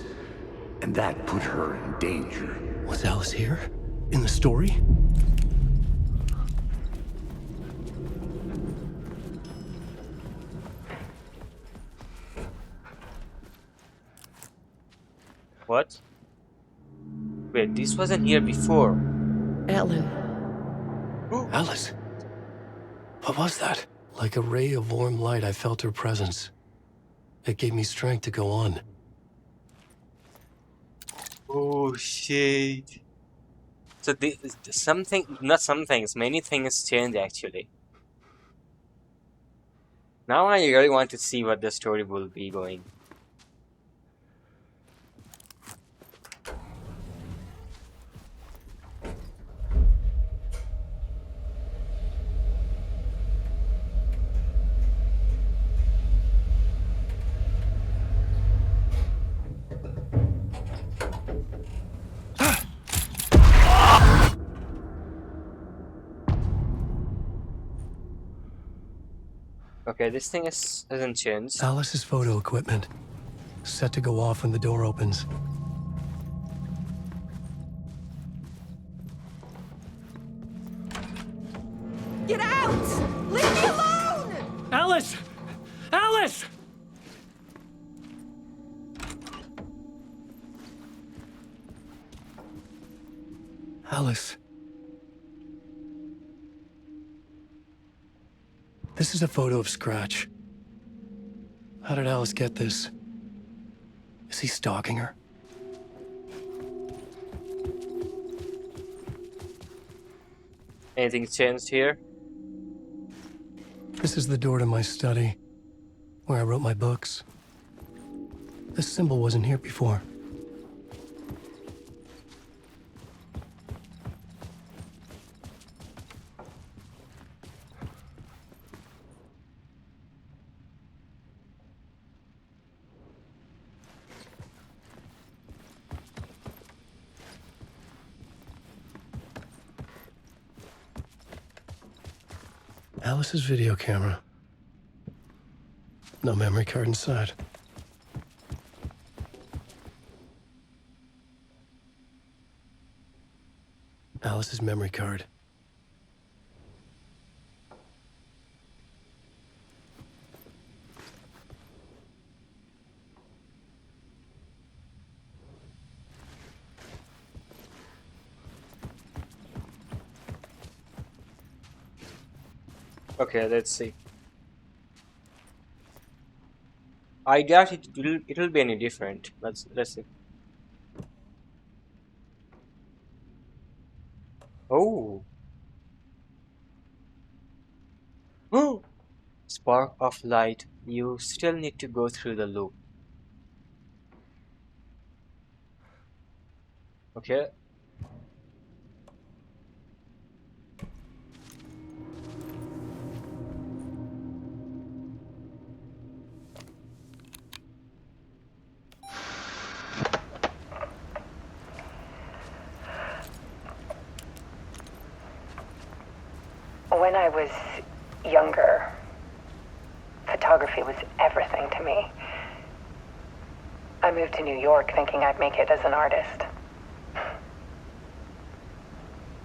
And that put her in danger. Was Alice here? In the story? What? Wait, this wasn't here before. Alan. Alice? What was that? Like a ray of warm light, I felt her presence. It gave me strength to go on. Oh shit. So many things change actually. Now I really want to see what the story will be going. Okay, this thing hasn't changed. Alice's photo equipment. Set to go off when the door opens. Get out! Leave me alone! Alice! Alice! Alice. This is a photo of Scratch. How did Alice get this? Is he stalking her? Anything changed here? This is the door to my study, where I wrote my books. This symbol wasn't here before. Alice's video camera. No memory card inside. Alice's memory card. Okay, let's see. I doubt it'll be any different. Let's see. Oh. Oh. Spark of light. You still need to go through the loop. Okay. When I was younger, photography was everything to me. I moved to New York thinking I'd make it as an artist.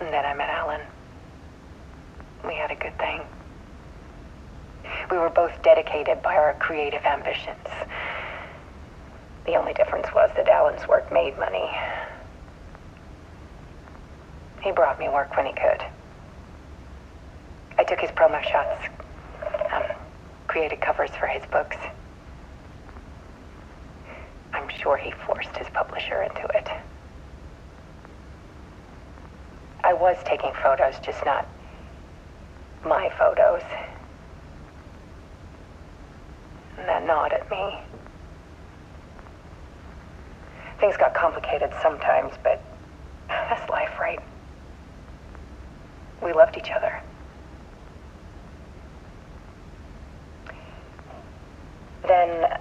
And then I met Alan. We had a good thing. We were both dedicated by our creative ambitions. The only difference was that Alan's work made money. He brought me work when he could. I took his promo shots, created covers for his books. I'm sure he forced his publisher into it. I was taking photos, just not my photos. And that gnawed at me. Things got complicated sometimes, but that's life, right? We loved each other. Then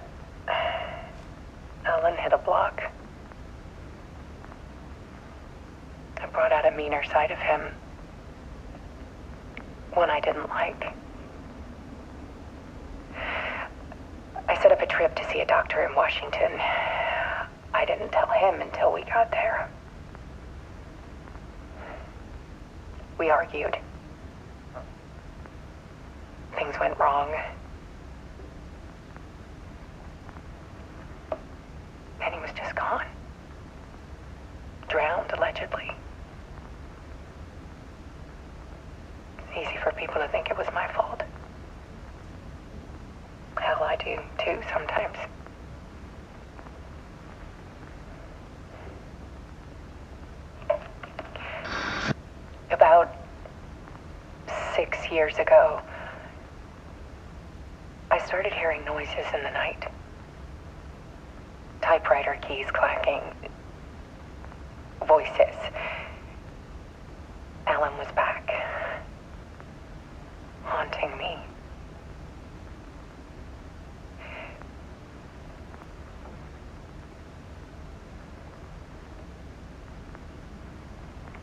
Alan hit a block. I brought out a meaner side of him. One I didn't like. I set up a trip to see a doctor in Washington. I didn't tell him until we got there. We argued. Things went wrong. And he was just gone. Drowned, allegedly. It's easy for people to think it was my fault. Hell, I do, too, sometimes. About 6 years ago, I started hearing noises in the night. Typewriter keys clacking. Voices. Alan was back. Haunting me.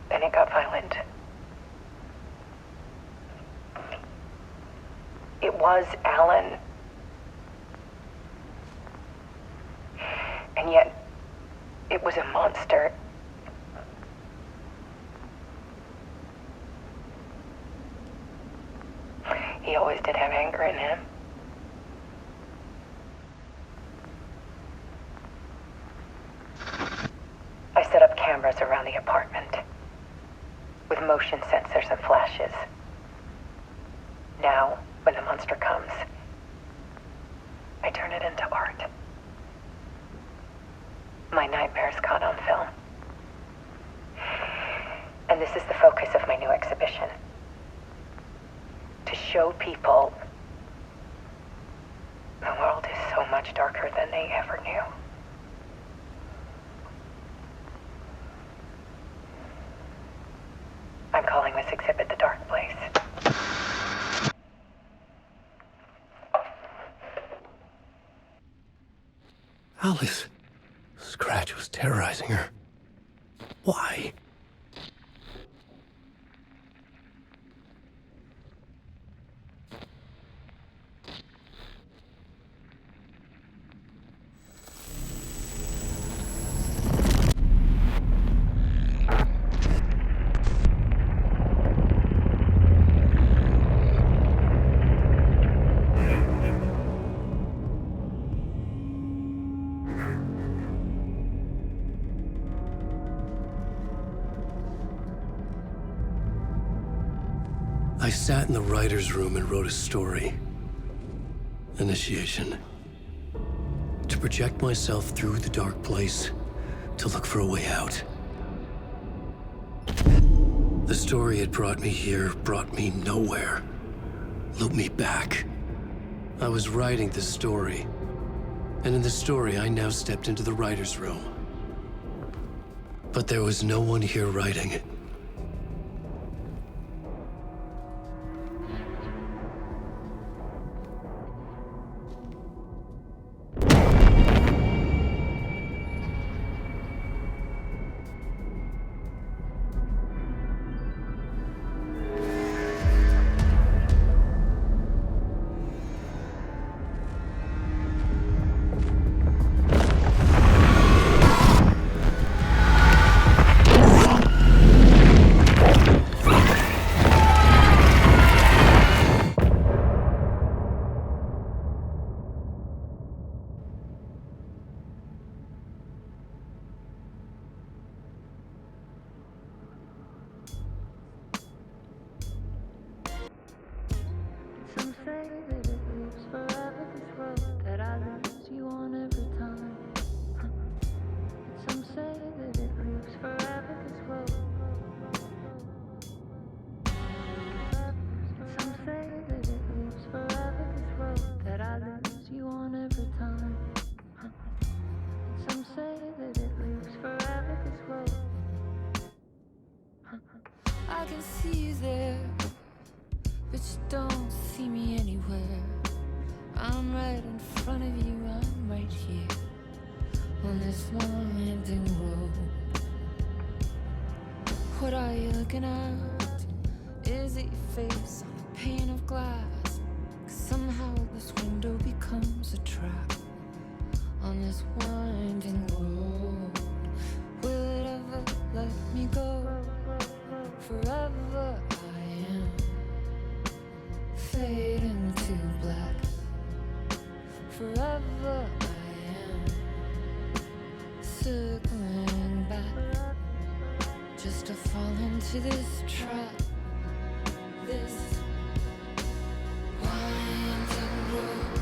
Then it got violent. It was Alan. And yet, it was a monster. He always did have anger in him. I set up cameras around the apartment with motion sensors and flashes. Now, when the monster comes, I turn it into art. My nightmares caught on film. And this is the focus of my new exhibition. To show people the world is so much darker than they ever knew. I'm calling this exhibit The Dark Place. Alice. Scratch was terrorizing her. Why? I sat in the writer's room and wrote a story. Initiation. To project myself through the dark place, to look for a way out. The story had brought me here, brought me nowhere. Looped me back. I was writing the story. And in the story, I now stepped into the writer's room. But there was no one here writing it. Some say that it lives forever, this road that I lose you on every time. Some say that it lives forever, this road. Some say that it lives forever, this road that I lose you on every time. Some say that it lives forever, this road. I can see you there, but you don't see me anywhere. I'm right in front of you, I'm right here on this long winding road. What are you looking at? Is it your face on a pane of glass? 'Cause somehow this window becomes a trap on this winding road. Will it ever let me go? Forever I am fading to black. Forever I am circling back, just to fall into this trap, this winding road.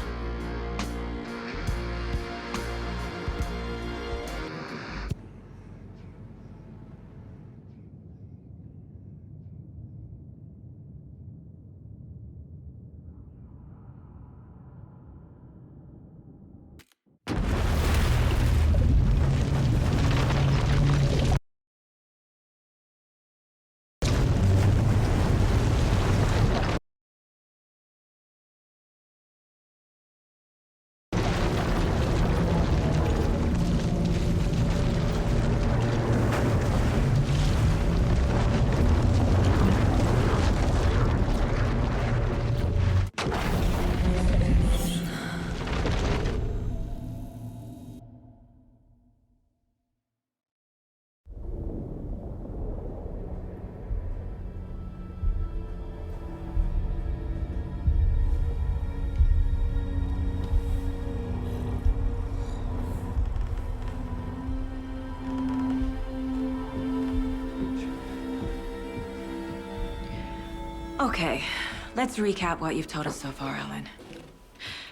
Okay, let's recap what you've told us so far, Alan.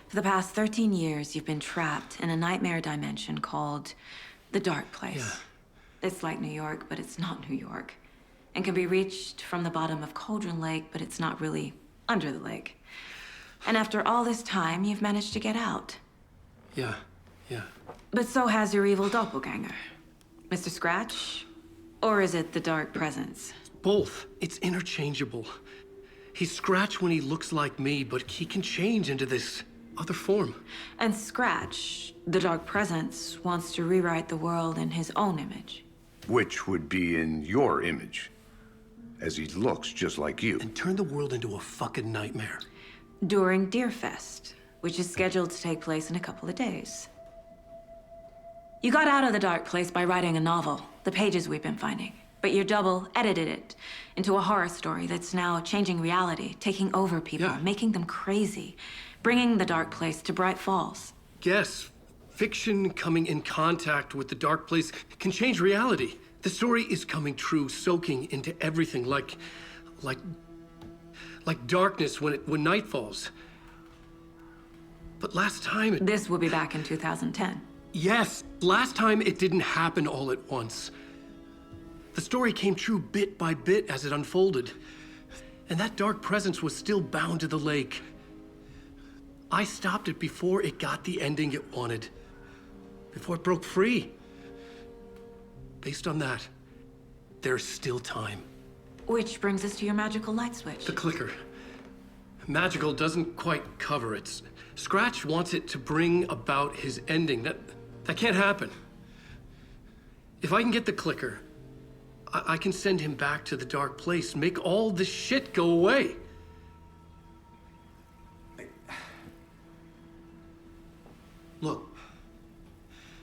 For the past 13 years, you've been trapped in a nightmare dimension called the Dark Place. Yeah. It's like New York, but it's not New York. And can be reached from the bottom of Cauldron Lake, but it's not really under the lake. And after all this time, you've managed to get out. Yeah. But so has your evil doppelganger. Mr. Scratch? Or is it the Dark Presence? Both. It's interchangeable. He's Scratch when he looks like me, but he can change into this other form. And Scratch, the Dark Presence, wants to rewrite the world in his own image. Which would be in your image, as he looks just like you. And turn the world into a fucking nightmare. During Deerfest, which is scheduled to take place in a couple of days. You got out of the Dark Place by writing a novel, The Pages We've Been Finding. But your double edited it into a horror story that's now changing reality, taking over people, making them crazy, bringing the Dark Place to Bright Falls. Yes, fiction coming in contact with the Dark Place can change reality. The story is coming true, soaking into everything, like darkness when night falls. But last time This will be back in 2010. Yes, last time it didn't happen all at once. The story came true bit by bit as it unfolded. And that Dark Presence was still bound to the lake. I stopped it before it got the ending it wanted. Before it broke free. Based on that, there's still time. Which brings us to your magical light switch. The clicker. Magical doesn't quite cover it. Scratch wants it to bring about his ending. That can't happen. If I can get the clicker, I can send him back to the Dark Place, make all this shit go away. Look,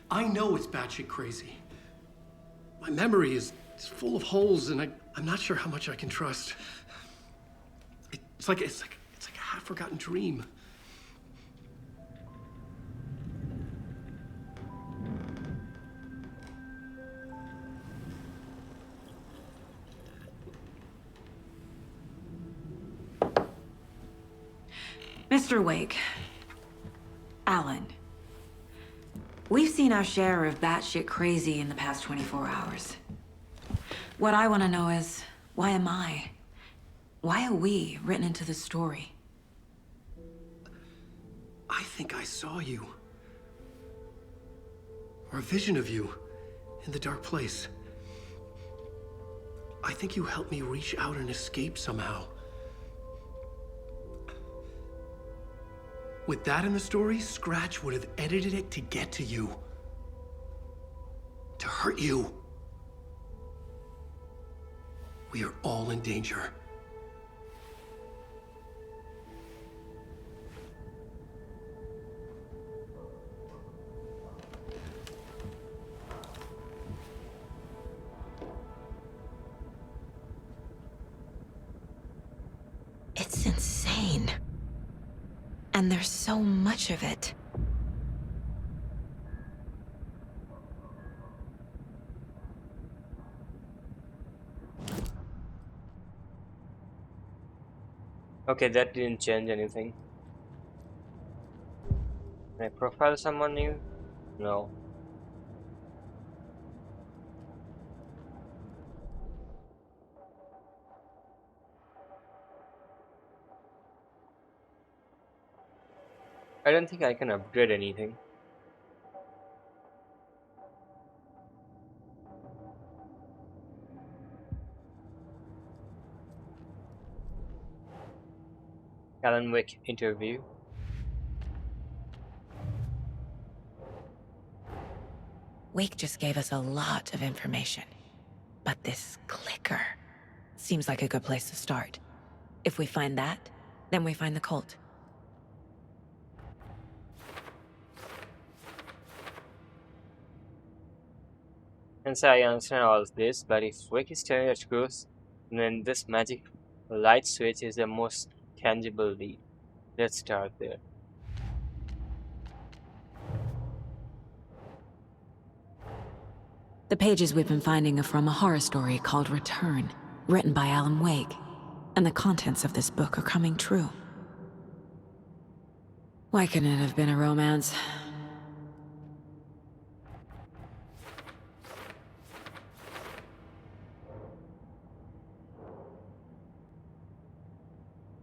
I know it's batshit crazy. My memory is full of holes, and I'm not sure how much I can trust. It's like a half-forgotten dream. Mr. Wake. Alan. We've seen our share of batshit crazy in the past 24 hours. What I want to know is, why am I? Why are we written into the story? I think I saw you. Or a vision of you in the Dark Place. I think you helped me reach out and escape somehow. With that in the story, Scratch would have edited it to get to you. To hurt you. We are all in danger. It's insane. And there's so much of it. Okay, that didn't change anything. Can I profile someone new? No. I don't think I can upgrade anything. Alan Wake interview. Wake just gave us a lot of information. But this clicker seems like a good place to start. If we find that, then we find the cult. And so I understand all of this, but if Wake is telling the truth, then this magic light switch is the most tangible lead. Let's start there. The pages we've been finding are from a horror story called Return, written by Alan Wake. And the contents of this book are coming true. Why couldn't it have been a romance?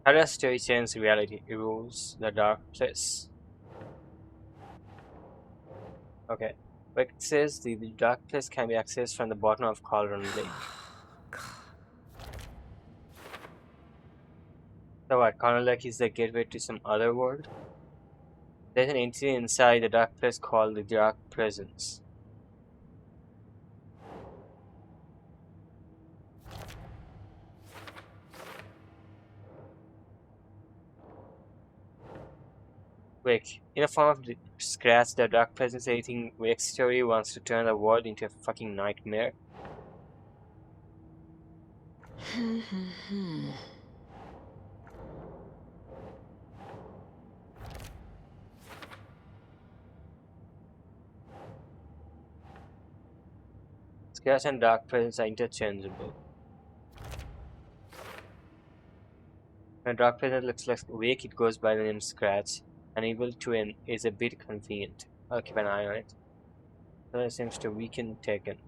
How does story change reality? Rules the dark place. Okay. But it says the dark place can be accessed from the bottom of Cauldron Lake. So what, Cauldron Lake is the gateway to some other world? There's an entity inside the dark place called the Dark Presence. Wake. In a form of scratch, the Dark Presence editing Wake's story wants to turn the world into a fucking nightmare. Scratch and Dark Presence are interchangeable. When Dark Presence looks like Wake, it goes by the name Scratch. An evil twin is a bit convenient. I'll keep an eye on it. That seems to weaken Tekken.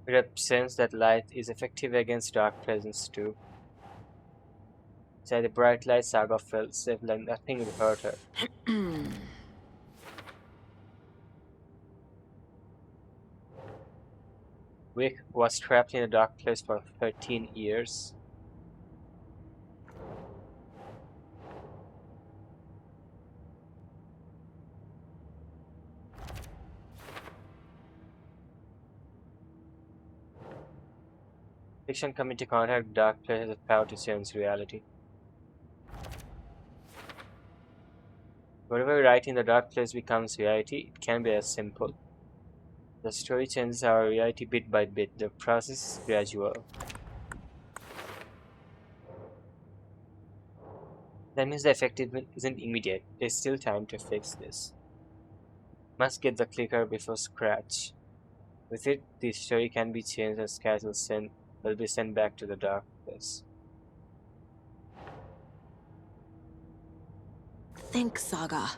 It represents that light is effective against dark presence too. Inside the bright light, Saga felt safe, like nothing would hurt her. Wake was trapped in a dark place for 13 years. Fiction come into contact with dark place has the power to change reality. Whatever we write in the dark place becomes reality. It can be as simple. The story changes our reality bit by bit. The process is gradual. That means the effect isn't immediate. There's still time to fix this. Must get the clicker before scratch. With it, the story can be changed and Scratch will be sent back to the dark place. Think, Saga.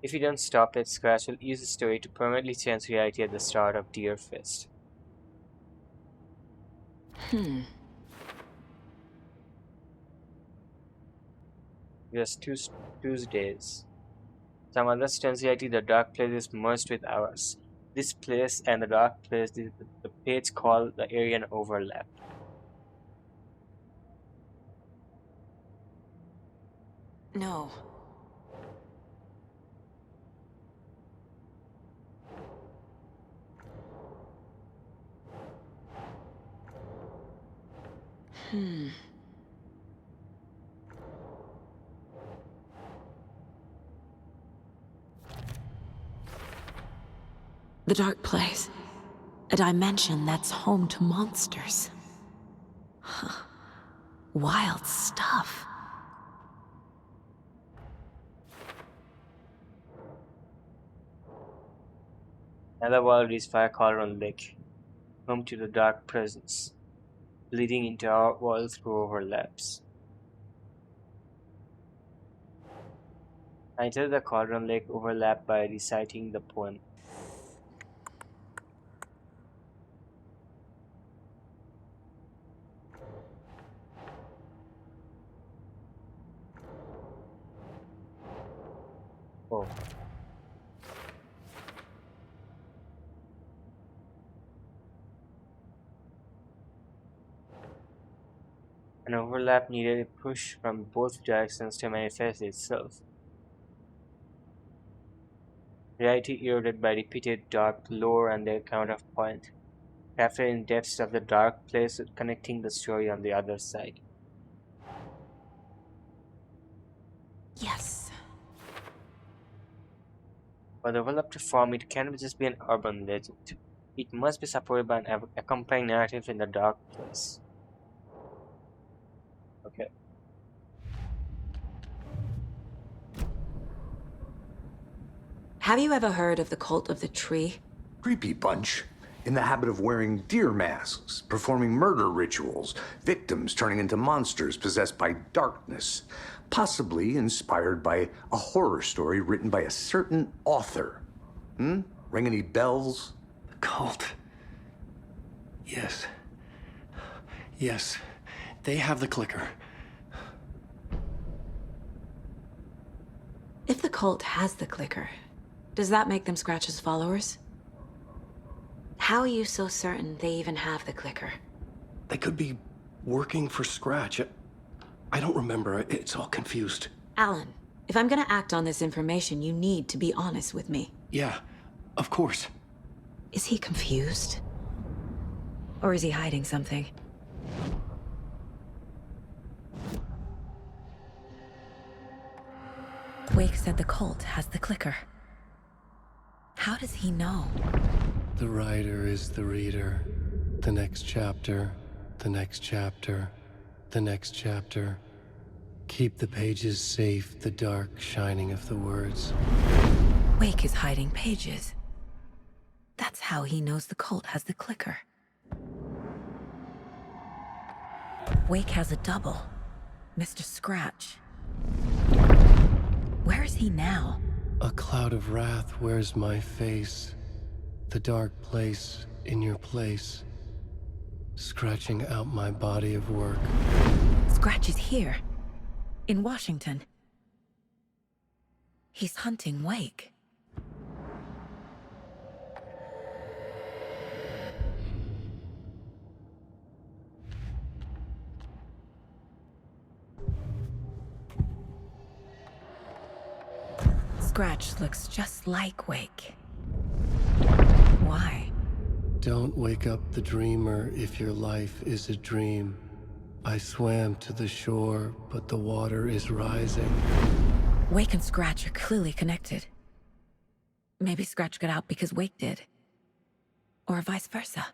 If you don't stop it, Scratch will use the story to permanently change reality at the start of Deer Fest. Just Tuesdays. Some other strange reality, the dark place is merged with ours. This place and the dark place, the page called the Aryan Overlap. No. The dark place. A dimension that's home to monsters. Huh. Wild stuff. Another world is Fire Cauldron Lake, home to the dark presence, bleeding into our world through overlaps. I enter the Cauldron Lake overlap by reciting the poem. Oh. An overlap needed a push from both directions to manifest itself. Reality eroded by repeated dark lore and their counterpoint, crafted in depths of the dark place, connecting the story on the other side. Yes. For the overlap to form, it cannot just be an urban legend. It must be supported by an accompanying narrative in the dark place. Okay. Have you ever heard of the Cult of the Tree? Creepy bunch. In the habit of wearing deer masks, performing murder rituals, victims turning into monsters possessed by darkness, possibly inspired by a horror story written by a certain author. Ring any bells? The cult. Yes. Yes. They have the clicker. If the cult has the clicker, does that make them Scratch's followers? How are you so certain they even have the clicker? They could be working for Scratch. I don't remember. It's all confused. Alan, if I'm gonna act on this information, you need to be honest with me. Yeah, of course. Is he confused? Or is he hiding something? Wake said the cult has the clicker. How does he know? The writer is the reader. The next chapter, the next chapter, the next chapter. Keep the pages safe, the dark shining of the words. Wake is hiding pages. That's how he knows the cult has the clicker. Wake has a double. Mr. Scratch. Where is he now? A cloud of wrath wears my face. The dark place in your place. Scratching out my body of work. Scratch is here. In Washington. He's hunting Wake. Scratch looks just like Wake. Why? Don't wake up the dreamer if your life is a dream. I swam to the shore, but the water is rising. Wake and Scratch are clearly connected. Maybe Scratch got out because Wake did. Or vice versa.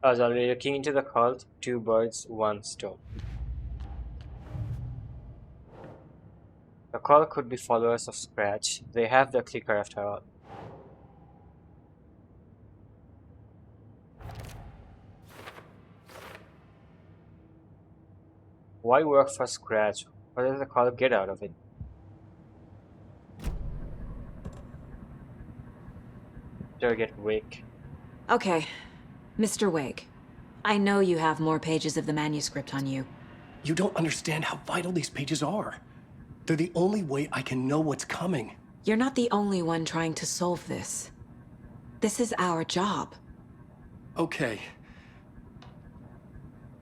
I was already looking into the cult. 2 birds, 1 stone. The cult could be followers of Scratch. They have the clicker after all. Why work for Scratch? What does the cult get out of it? Target Wake. Okay. Mr. Wake, I know you have more pages of the manuscript on you. You don't understand how vital these pages are. They're the only way I can know what's coming. You're not the only one trying to solve this. This is our job. Okay.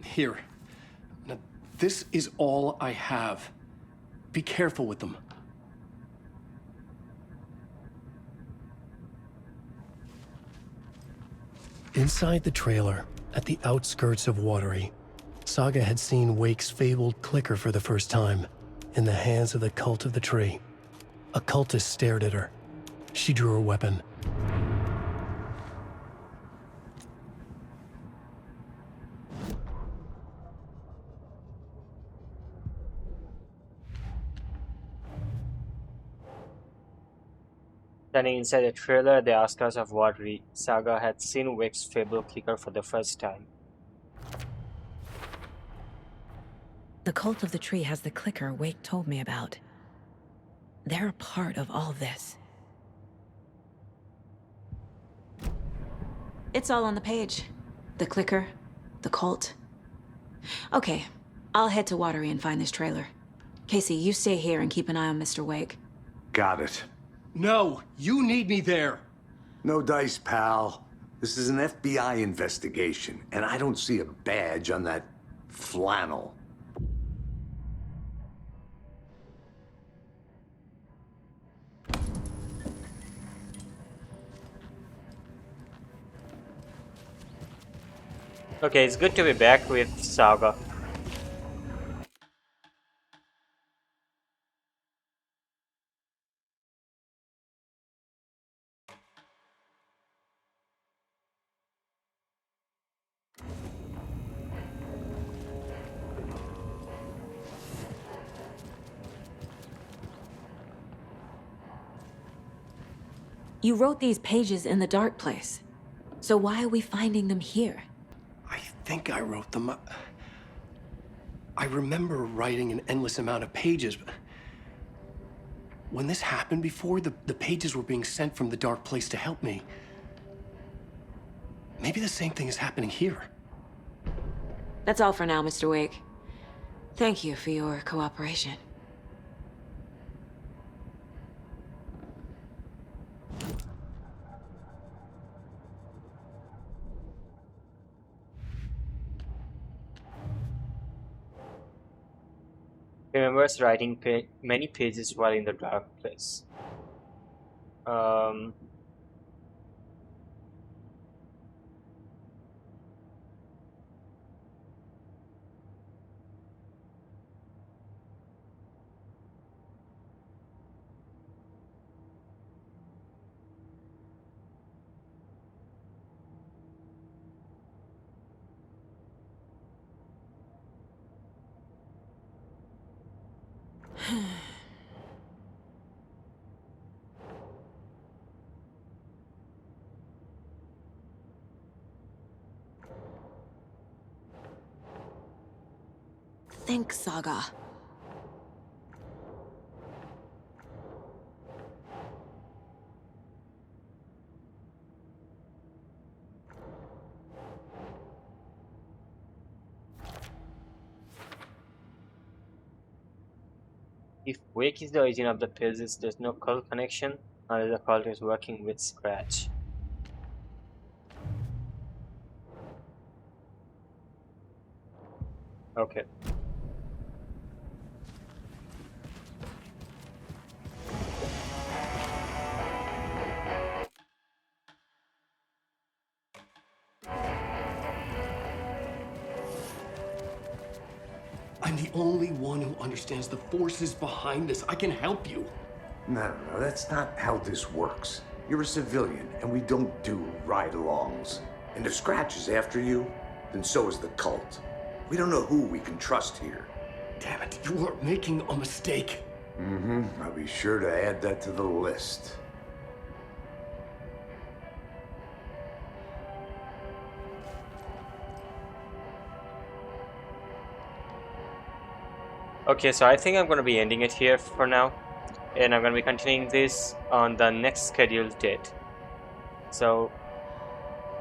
Here. Now, this is all I have. Be careful with them. Inside the trailer, at the outskirts of Watery, Saga had seen Wake's fabled clicker for the first time, in the hands of the Cult of the Tree. A cultist stared at her. She drew her weapon. Standing inside the trailer at the outskirts of Watery, Saga had seen Wake's fabled clicker for the first time. The Cult of the Tree has the clicker Wake told me about. They're a part of all this. It's all on the page. The clicker, the cult. Okay, I'll head to Watery and find this trailer. Casey, you stay here and keep an eye on Mr. Wake. Got it. No, you need me there. No dice, pal. This is an FBI investigation, and I don't see a badge on that flannel. Okay, it's good to be back with Saga. You wrote these pages in the dark place. So why are we finding them here? I think I wrote them. I remember writing an endless amount of pages. But when this happened before, the pages were being sent from the dark place to help me. Maybe the same thing is happening here. That's all for now, Mr. Wake. Thank you for your cooperation. Remembers writing many pages while in the dark place. Think, Saga. If Wake is the origin of the pages, there's no cult connection, unless the cult is working with Scratch. Okay. I'm the only one who understands the forces behind this. I can help you. No, that's not how this works. You're a civilian, and we don't do ride-alongs. And if Scratch is after you, then so is the cult. We don't know who we can trust here. Damn it, you are making a mistake. I'll be sure to add that to the list. Okay, so I think I'm going to be ending it here for now, and I'm going to be continuing this on the next scheduled date. So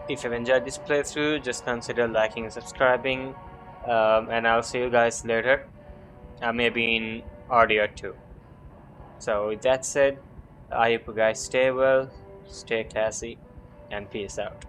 if you've enjoyed this playthrough, just consider liking and subscribing, and I'll see you guys later, maybe in audio too. So with that said, I hope you guys stay well, stay classy, and peace out.